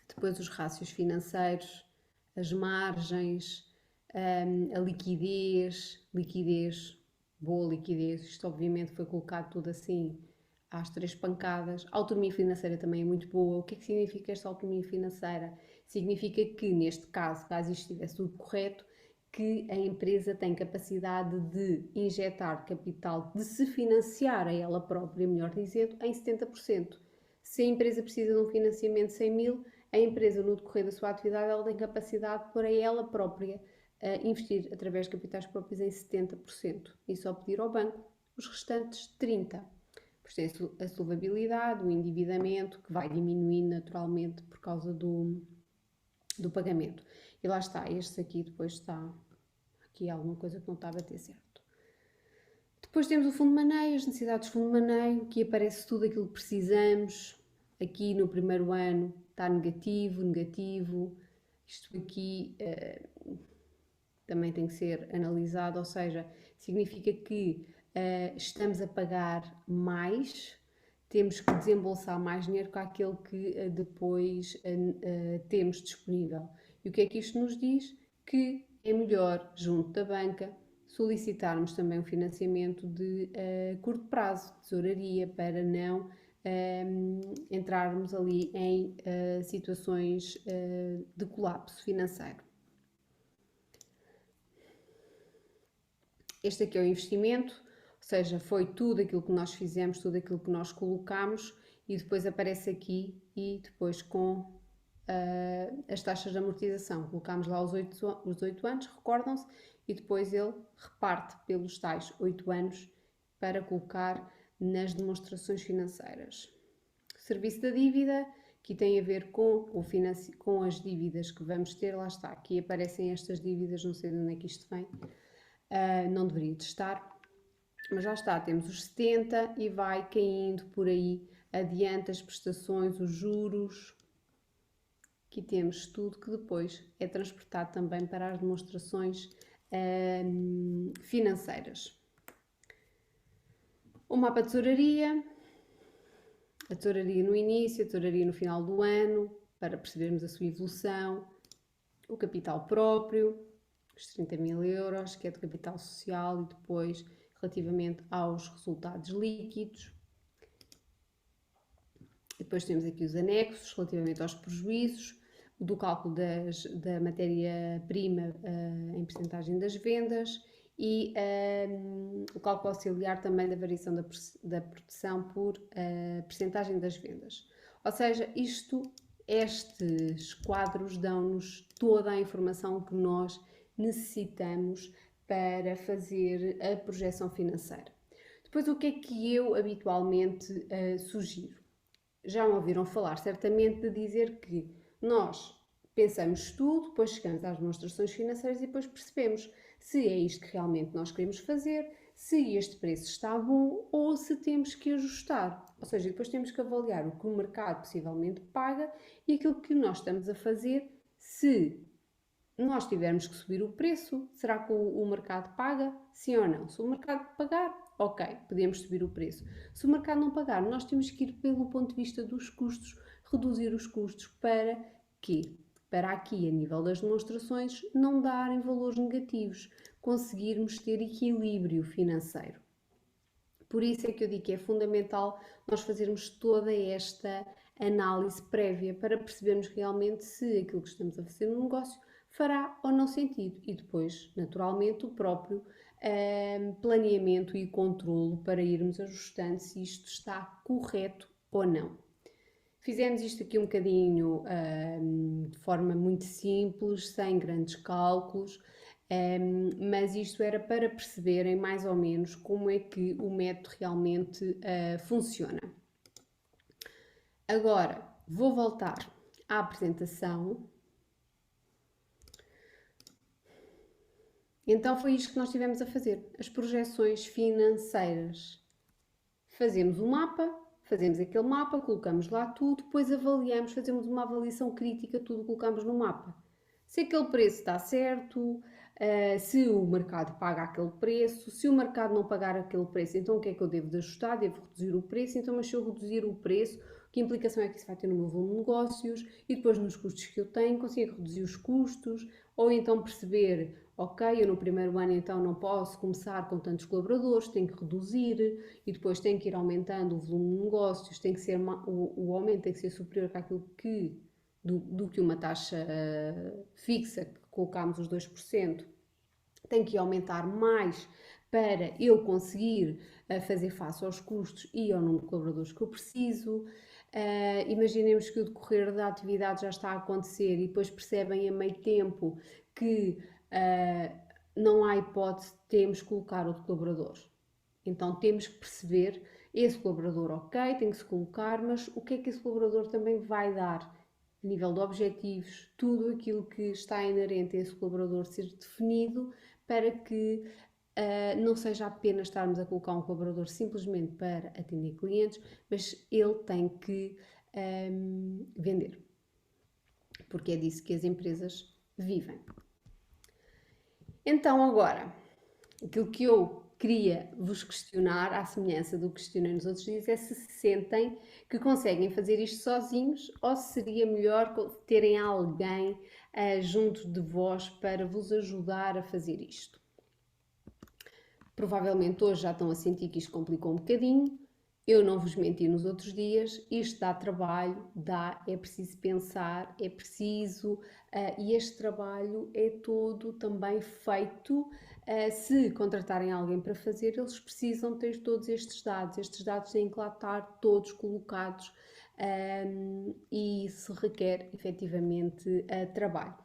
Depois os rácios financeiros, as margens, a liquidez, boa liquidez, isto obviamente foi colocado tudo assim às 3 pancadas. A autonomia financeira também é muito boa. O que é que significa esta autonomia financeira? Significa que, neste caso isto estivesse tudo correto, que a empresa tem capacidade de injetar capital, de se financiar a ela própria, melhor dizendo, em 70%. Se a empresa precisa de um financiamento de 100.000, a empresa, no decorrer da sua atividade, ela tem capacidade para ela própria investir através de capitais próprios em 70% e só pedir ao banco os restantes 30%. Pois tem a solvabilidade, o endividamento, que vai diminuindo naturalmente por causa do pagamento. E lá está, este aqui depois está aqui alguma coisa que não está a bater certo. Depois temos o fundo de maneio, as necessidades de fundo de maneio, que aparece tudo aquilo que precisamos. Aqui no primeiro ano está negativo. Isto aqui também tem que ser analisado, ou seja, significa que estamos a pagar mais, temos que desembolsar mais dinheiro que aquele que depois temos disponível. E o que é que isto nos diz? Que é melhor, junto da banca, solicitarmos também um financiamento de curto prazo, tesouraria, para não entrarmos ali em situações de colapso financeiro. Este aqui é o investimento, ou seja, foi tudo aquilo que nós fizemos, tudo aquilo que nós colocamos e depois aparece aqui e depois com as taxas de amortização. Colocámos lá os 8 anos, recordam-se, e depois ele reparte pelos tais 8 anos para colocar nas demonstrações financeiras. Serviço da dívida, que tem a ver com as dívidas que vamos ter, lá está, aqui aparecem estas dívidas, não sei de onde é que isto vem, não deveria de estar, mas já está, temos os 70 e vai caindo por aí adiante as prestações, os juros, Aqui temos tudo que depois é transportado também para as demonstrações financeiras. O mapa de tesouraria, a tesouraria no início, a tesouraria no final do ano, para percebermos a sua evolução, o capital próprio, os 30 mil euros, que é de capital social, e depois relativamente aos resultados líquidos. E depois temos aqui os anexos relativamente aos prejuízos, do cálculo da matéria-prima em percentagem das vendas e o cálculo auxiliar também da variação da produção por percentagem das vendas. Ou seja, estes quadros dão-nos toda a informação que nós necessitamos para fazer a projeção financeira. Depois, o que é que eu habitualmente sugiro? Já me ouviram falar certamente de dizer que nós pensamos tudo, depois chegamos às demonstrações financeiras e depois percebemos se é isto que realmente nós queremos fazer, se este preço está bom ou se temos que ajustar. Ou seja, depois temos que avaliar o que o mercado possivelmente paga e aquilo que nós estamos a fazer. Se nós tivermos que subir o preço, será que o mercado paga? Sim ou não? Se o mercado pagar, ok, podemos subir o preço. Se o mercado não pagar, nós temos que ir pelo ponto de vista dos custos, reduzir os custos para quê? Para aqui, a nível das demonstrações, não darem valores negativos, conseguirmos ter equilíbrio financeiro. Por isso é que eu digo que é fundamental nós fazermos toda esta análise prévia para percebermos realmente se aquilo que estamos a fazer no negócio fará ou não sentido e depois, naturalmente, o próprio planeamento e controlo para irmos ajustando se isto está correto ou não. Fizemos isto aqui um bocadinho de forma muito simples, sem grandes cálculos, mas isto era para perceberem mais ou menos como é que o método realmente funciona. Agora, vou voltar à apresentação. Então foi isto que nós tivemos a fazer, as projeções financeiras. Fazemos o mapa, fazemos aquele mapa, colocamos lá tudo, depois avaliamos, fazemos uma avaliação crítica, tudo colocamos no mapa. Se aquele preço está certo, se o mercado paga aquele preço, se o mercado não pagar aquele preço, então o que é que eu devo de ajustar? Devo reduzir o preço, então mas se eu reduzir o preço, que implicação é que isso vai ter no meu volume de negócios e depois nos custos que eu tenho, consigo reduzir os custos, ou então perceber, ok, eu no primeiro ano então não posso começar com tantos colaboradores, tenho que reduzir e depois tenho que ir aumentando o volume de negócios, tem que ser, o aumento tem que ser superior àquilo que, do que uma taxa fixa, que colocámos os 2%, tem que aumentar mais para eu conseguir fazer face aos custos e ao número de colaboradores que eu preciso. Imaginemos que o decorrer da atividade já está a acontecer e depois percebem a meio tempo que não há hipótese, temos que colocar outro colaborador. Então temos que perceber, esse colaborador, ok, tem que se colocar, mas o que é que esse colaborador também vai dar? A nível de objetivos, tudo aquilo que está inerente a esse colaborador ser definido para que não seja apenas estarmos a colocar um colaborador simplesmente para atender clientes, mas ele tem que vender, porque é disso que as empresas vivem. Então agora, aquilo que eu queria vos questionar, à semelhança do que questionei nos outros dias, é se sentem que conseguem fazer isto sozinhos ou se seria melhor terem alguém junto de vós para vos ajudar a fazer isto. Provavelmente hoje já estão a sentir que isto complicou um bocadinho. Eu não vos menti nos outros dias, isto dá trabalho, é preciso pensar, é preciso, e este trabalho é todo também feito. Se contratarem alguém para fazer, eles precisam ter todos estes dados têm que lá estar todos colocados, e isso requer efetivamente trabalho.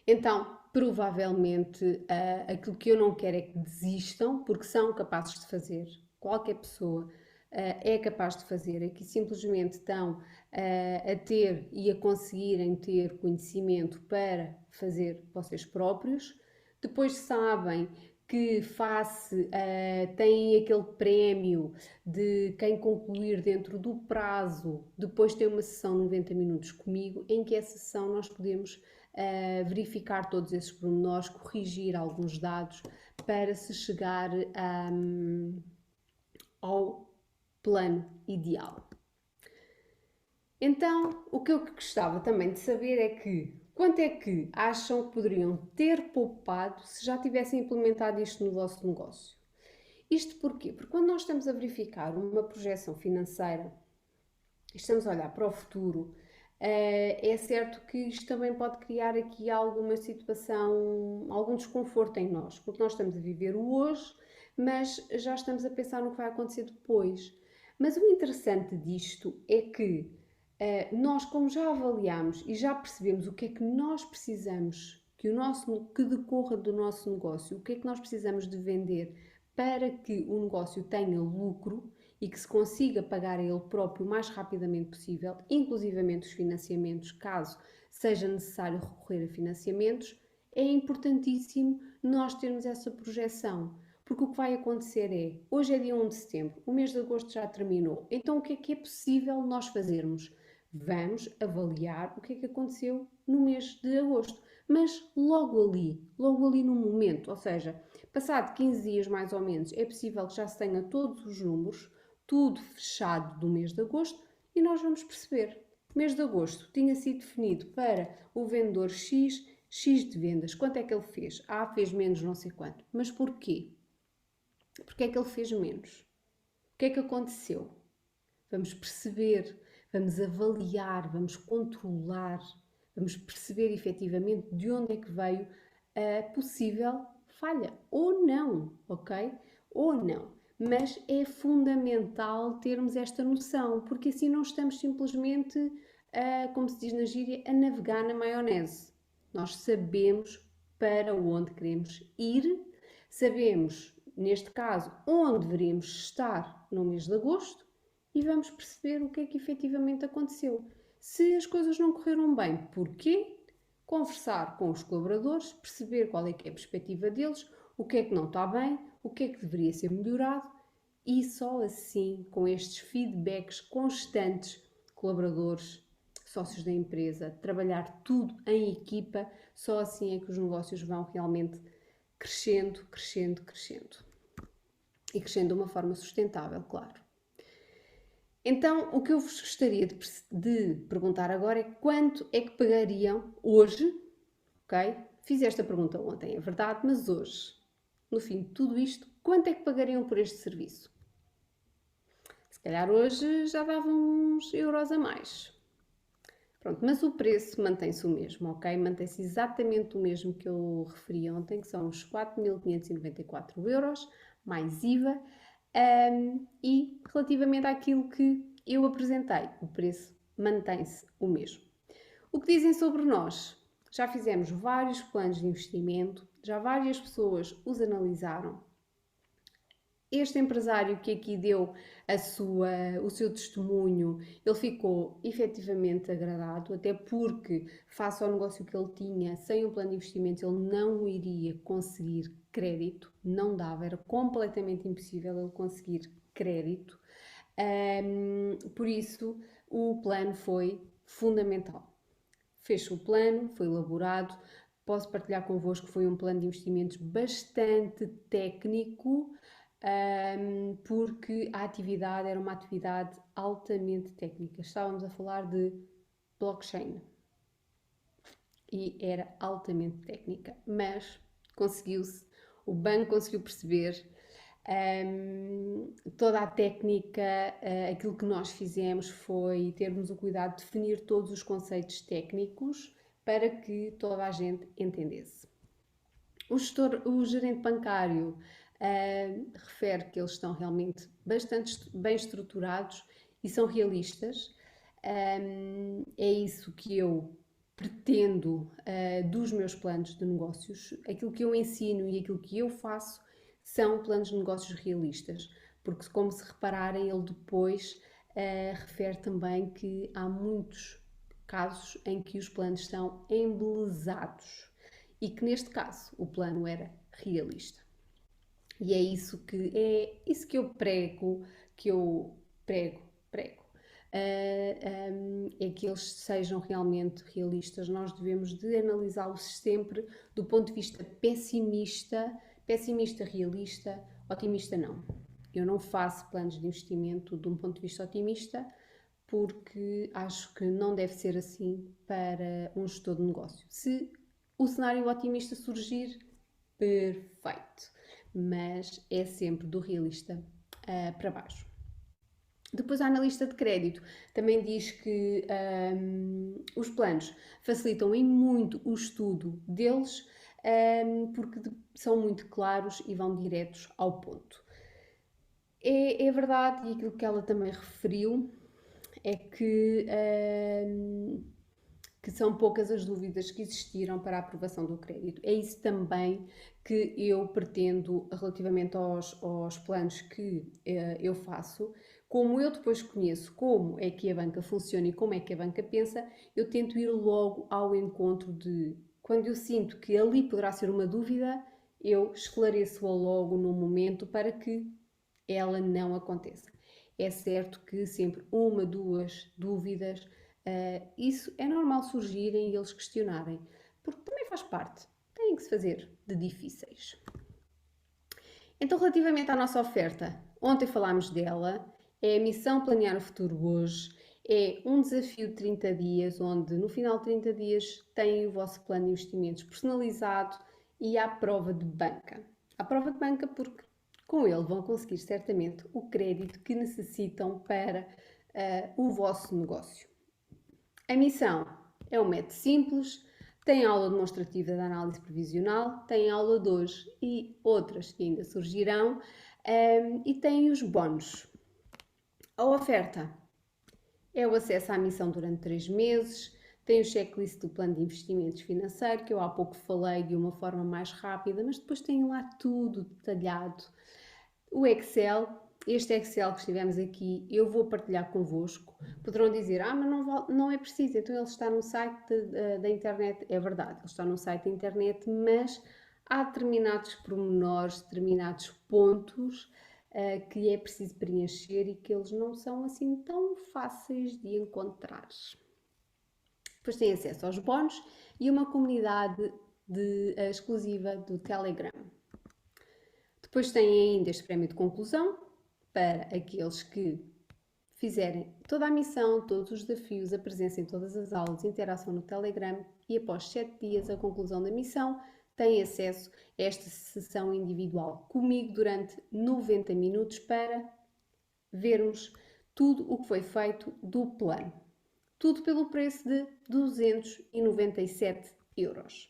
Então, provavelmente, aquilo que eu não quero é que desistam, porque são capazes de fazer. Qualquer pessoa é capaz de fazer, é que simplesmente estão a ter e a conseguirem ter conhecimento para fazer vocês próprios. Depois sabem que tem aquele prémio de quem concluir dentro do prazo, depois tem uma sessão de 90 minutos comigo, em que essa sessão nós podemos verificar todos esses pormenores, corrigir alguns dados para se chegar ao plano ideal. Então, o que eu gostava também de saber é quanto é que acham que poderiam ter poupado se já tivessem implementado isto no vosso negócio? Isto porquê? Porque quando nós estamos a verificar uma projeção financeira, estamos a olhar para o futuro, é certo que isto também pode criar aqui alguma situação, algum desconforto em nós, porque nós estamos a viver o hoje, mas já estamos a pensar no que vai acontecer depois. Mas o interessante disto é que nós, como já avaliamos e já percebemos o que é que nós precisamos que decorra do nosso negócio, o que é que nós precisamos de vender para que o negócio tenha lucro e que se consiga pagar a ele próprio o mais rapidamente possível, inclusivamente os financiamentos, caso seja necessário recorrer a financiamentos, é importantíssimo nós termos essa projeção. Porque o que vai acontecer hoje é dia 1 de setembro, o mês de agosto já terminou, então o que é possível nós fazermos? Vamos avaliar o que é que aconteceu no mês de agosto, mas logo ali no momento, ou seja, passado 15 dias mais ou menos, é possível que já se tenha todos os números, tudo fechado do mês de agosto e nós vamos perceber. O mês de agosto tinha sido definido para o vendedor X de vendas. Quanto é que ele fez? Fez menos não sei quanto. Mas porquê? Porquê é que ele fez menos? O que é que aconteceu? Vamos perceber, vamos avaliar, vamos controlar, vamos perceber efetivamente de onde é que veio a possível falha. Ou não, ok? Ou não. Mas é fundamental termos esta noção, porque assim não estamos simplesmente, como se diz na gíria, a navegar na maionese. Nós sabemos para onde queremos ir, sabemos, neste caso, onde deveríamos estar no mês de agosto e vamos perceber o que é que efetivamente aconteceu. Se as coisas não correram bem, porquê? Conversar com os colaboradores, perceber qual é que é a perspectiva deles, o que é que não está bem, o que é que deveria ser melhorado e só assim, com estes feedbacks constantes, colaboradores, sócios da empresa, trabalhar tudo em equipa, só assim é que os negócios vão realmente crescendo, crescendo, crescendo. E crescendo de uma forma sustentável, claro. Então, o que eu vos gostaria de perguntar agora é quanto é que pagariam hoje, ok? Fiz esta pergunta ontem, é verdade, mas hoje, no fim de tudo isto, quanto é que pagariam por este serviço? Se calhar hoje já davam uns euros a mais. Pronto, mas o preço mantém-se o mesmo, ok? Mantém-se exatamente o mesmo que eu referi ontem, que são os 4.594 euros, mais IVA. E relativamente àquilo que eu apresentei, o preço mantém-se o mesmo. O que dizem sobre nós? Já fizemos vários planos de investimento, já várias pessoas os analisaram. Este empresário que aqui deu o seu testemunho, ele ficou efetivamente agradado, até porque, face ao negócio que ele tinha, sem um plano de investimento, ele não iria conseguir crédito, não dava, era completamente impossível ele conseguir crédito. Por isso, o plano foi fundamental. Fez-se o plano, foi elaborado. Posso partilhar convosco que foi um plano de investimentos bastante técnico, porque a atividade era uma atividade altamente técnica. Estávamos a falar de blockchain e era altamente técnica, mas conseguiu-se, o banco conseguiu perceber toda a técnica. Aquilo que nós fizemos foi termos o cuidado de definir todos os conceitos técnicos para que toda a gente entendesse. O gerente bancário refere que eles estão realmente bastante bem estruturados e são realistas. É isso que eu pretendo dos meus planos de negócios. Aquilo que eu ensino e aquilo que eu faço são planos de negócios realistas, porque, como se repararem, ele depois refere também que há muitos casos em que os planos são embelezados e que, neste caso, o plano era realista. E é isso que eu prego, prego. É que eles sejam realmente realistas. Nós devemos de analisá-los sempre do ponto de vista pessimista, realista, otimista não. Eu não faço planos de investimento de um ponto de vista otimista, porque acho que não deve ser assim para um gestor de negócio. Se o cenário otimista surgir, perfeito, mas é sempre do realista para baixo. Depois a analista de crédito também diz que os planos facilitam em muito o estudo deles, porque são muito claros e vão diretos ao ponto. É verdade, e aquilo que ela também referiu é que são poucas as dúvidas que existiram para a aprovação do crédito. É isso também que eu pretendo relativamente aos planos que eu faço. Como eu depois conheço como é que a banca funciona e como é que a banca pensa, eu tento ir logo ao encontro de, quando eu sinto que ali poderá ser uma dúvida, eu esclareço-a logo no momento para que ela não aconteça. É certo que sempre uma, duas dúvidas, isso é normal surgirem e eles questionarem, porque também faz parte, têm que se fazer de difíceis. Então, relativamente à nossa oferta, ontem falámos dela, é a missão Planear o Futuro Hoje, é um desafio de 30 dias, onde no final de 30 dias têm o vosso plano de investimentos personalizado e à prova de banca. À prova de banca porque com ele vão conseguir certamente o crédito que necessitam para o vosso negócio. A missão é um método simples, tem aula demonstrativa de análise previsional, tem aula de hoje e outras que ainda surgirão, e tem os bónus. A oferta é o acesso à missão durante 3 meses, tem o checklist do plano de investimentos financeiro, que eu há pouco falei de uma forma mais rápida, mas depois tem lá tudo detalhado. O Excel, este Excel que estivemos aqui, eu vou partilhar convosco. Poderão dizer, mas não é preciso, então ele está no site da internet. É verdade, ele está no site da internet, mas há determinados pormenores, determinados pontos que é preciso preencher e que eles não são assim tão fáceis de encontrar. Depois tem acesso aos bónus e uma comunidade exclusiva do Telegram. Depois tem ainda este prémio de conclusão para aqueles que fizerem toda a missão, todos os desafios, a presença em todas as aulas, interação no Telegram e após 7 dias a conclusão da missão têm acesso a esta sessão individual comigo durante 90 minutos para vermos tudo o que foi feito do plano. Tudo pelo preço de 297 euros.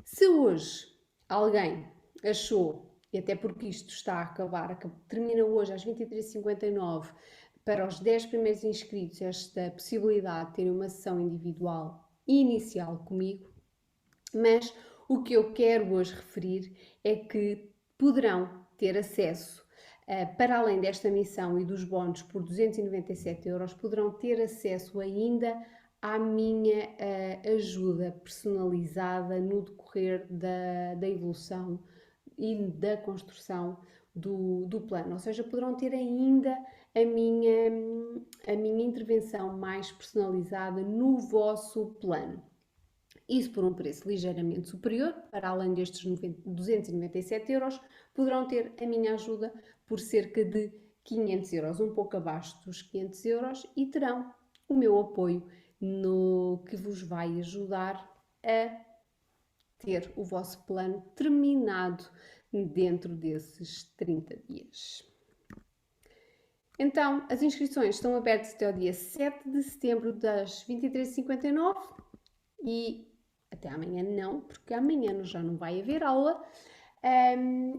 Se hoje alguém achou, e até porque isto está a acabar, termina hoje às 23h59, para os 10 primeiros inscritos esta possibilidade de terem uma sessão individual inicial comigo, mas o que eu quero hoje referir é que poderão ter acesso, para além desta missão e dos bónus por 297 euros, poderão ter acesso ainda à minha ajuda personalizada no decorrer da evolução e da construção do plano. Ou seja, poderão ter ainda a minha intervenção mais personalizada no vosso plano. Isso por um preço ligeiramente superior, para além destes 297 euros, poderão ter a minha ajuda por cerca de 500 euros, um pouco abaixo dos 500 euros, e terão o meu apoio no que vos vai ajudar a ter o vosso plano terminado dentro desses 30 dias. Então, as inscrições estão abertas até o dia 7 de setembro, das 23h59 e até amanhã não, porque amanhã já não vai haver aula.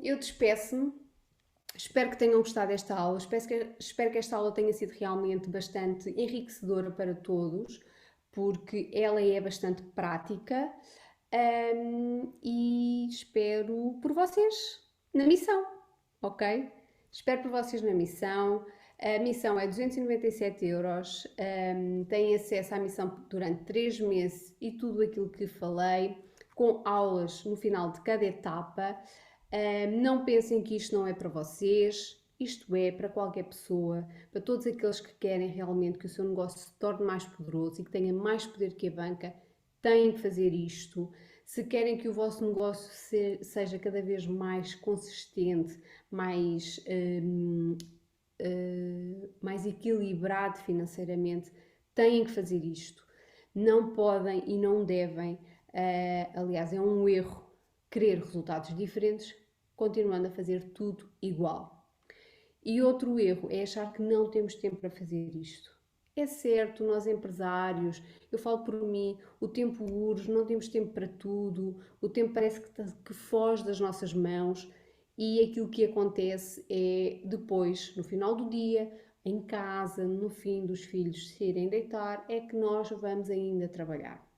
Eu despeço-me. Espero que tenham gostado desta aula. Espero que esta aula tenha sido realmente bastante enriquecedora para todos, porque ela é bastante prática. E espero por vocês na missão, ok? Espero por vocês na missão. A missão é 297 euros, têm acesso à missão durante 3 meses e tudo aquilo que falei, com aulas no final de cada etapa. Não pensem que isto não é para vocês, isto é para qualquer pessoa, para todos aqueles que querem realmente que o seu negócio se torne mais poderoso e que tenha mais poder que a banca, têm que fazer isto. Se querem que o vosso negócio seja cada vez mais consistente, mais equilibrado financeiramente, têm que fazer isto. Não podem e não devem, aliás, é um erro querer resultados diferentes, continuando a fazer tudo igual. E outro erro é achar que não temos tempo para fazer isto. É certo, nós empresários, eu falo por mim, o tempo urge, não temos tempo para tudo, o tempo parece que foge das nossas mãos e aquilo que acontece é depois, no final do dia, em casa, no fim dos filhos se irem deitar, é que nós vamos ainda trabalhar.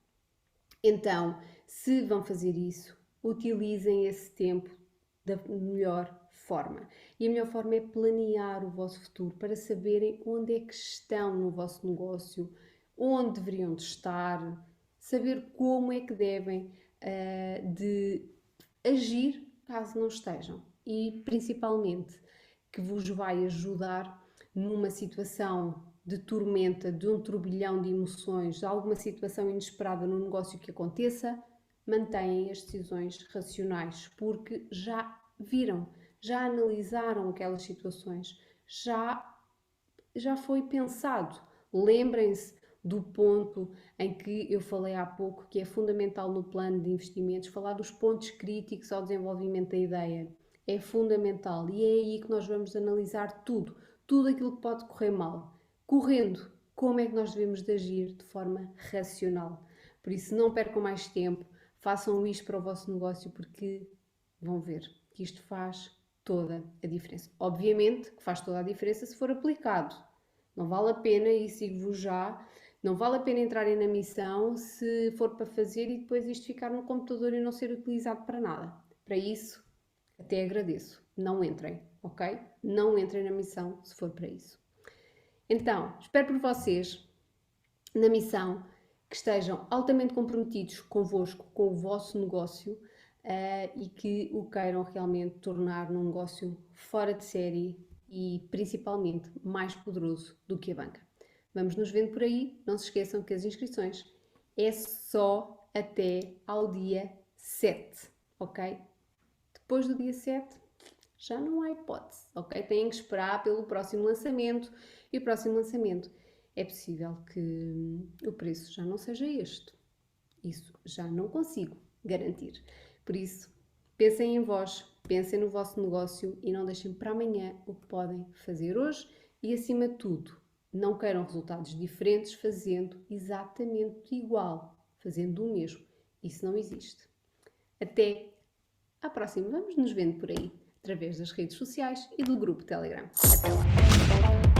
Então, se vão fazer isso, utilizem esse tempo da melhor forma. E a melhor forma é planear o vosso futuro para saberem onde é que estão no vosso negócio, onde deveriam de estar, saber como é que devem de agir caso não estejam. E principalmente que vos vai ajudar numa situação de tormenta, de um turbilhão de emoções, de alguma situação inesperada no negócio que aconteça, mantêm as decisões racionais, porque já viram, já analisaram aquelas situações, já foi pensado. Lembrem-se do ponto em que eu falei há pouco, que é fundamental no plano de investimentos, falar dos pontos críticos ao desenvolvimento da ideia. É fundamental e é aí que nós vamos analisar tudo aquilo que pode correr mal. Correndo, como é que nós devemos de agir de forma racional. Por isso, não percam mais tempo, façam isto para o vosso negócio, porque vão ver que isto faz toda a diferença. Obviamente que faz toda a diferença se for aplicado. Não vale a pena, e sigo-vos já, não vale a pena entrarem na missão se for para fazer e depois isto ficar no computador e não ser utilizado para nada. Para isso, até agradeço. Não entrem, ok? Não entrem na missão se for para isso. Então, espero por vocês na missão que estejam altamente comprometidos convosco, com o vosso negócio e que o queiram realmente tornar num negócio fora de série e principalmente mais poderoso do que a banca. Vamos nos vendo por aí. Não se esqueçam que as inscrições é só até ao dia 7, ok? Depois do dia 7 já não há hipótese, ok? Têm que esperar pelo próximo lançamento e o próximo lançamento é possível que o preço já não seja este. Isso já não consigo garantir. Por isso, pensem em vós, pensem no vosso negócio e não deixem para amanhã o que podem fazer hoje e, acima de tudo, não queiram resultados diferentes fazendo exatamente igual, fazendo o mesmo. Isso não existe. Até à próxima. Vamos nos vendo por aí, através das redes sociais e do grupo Telegram. Até lá!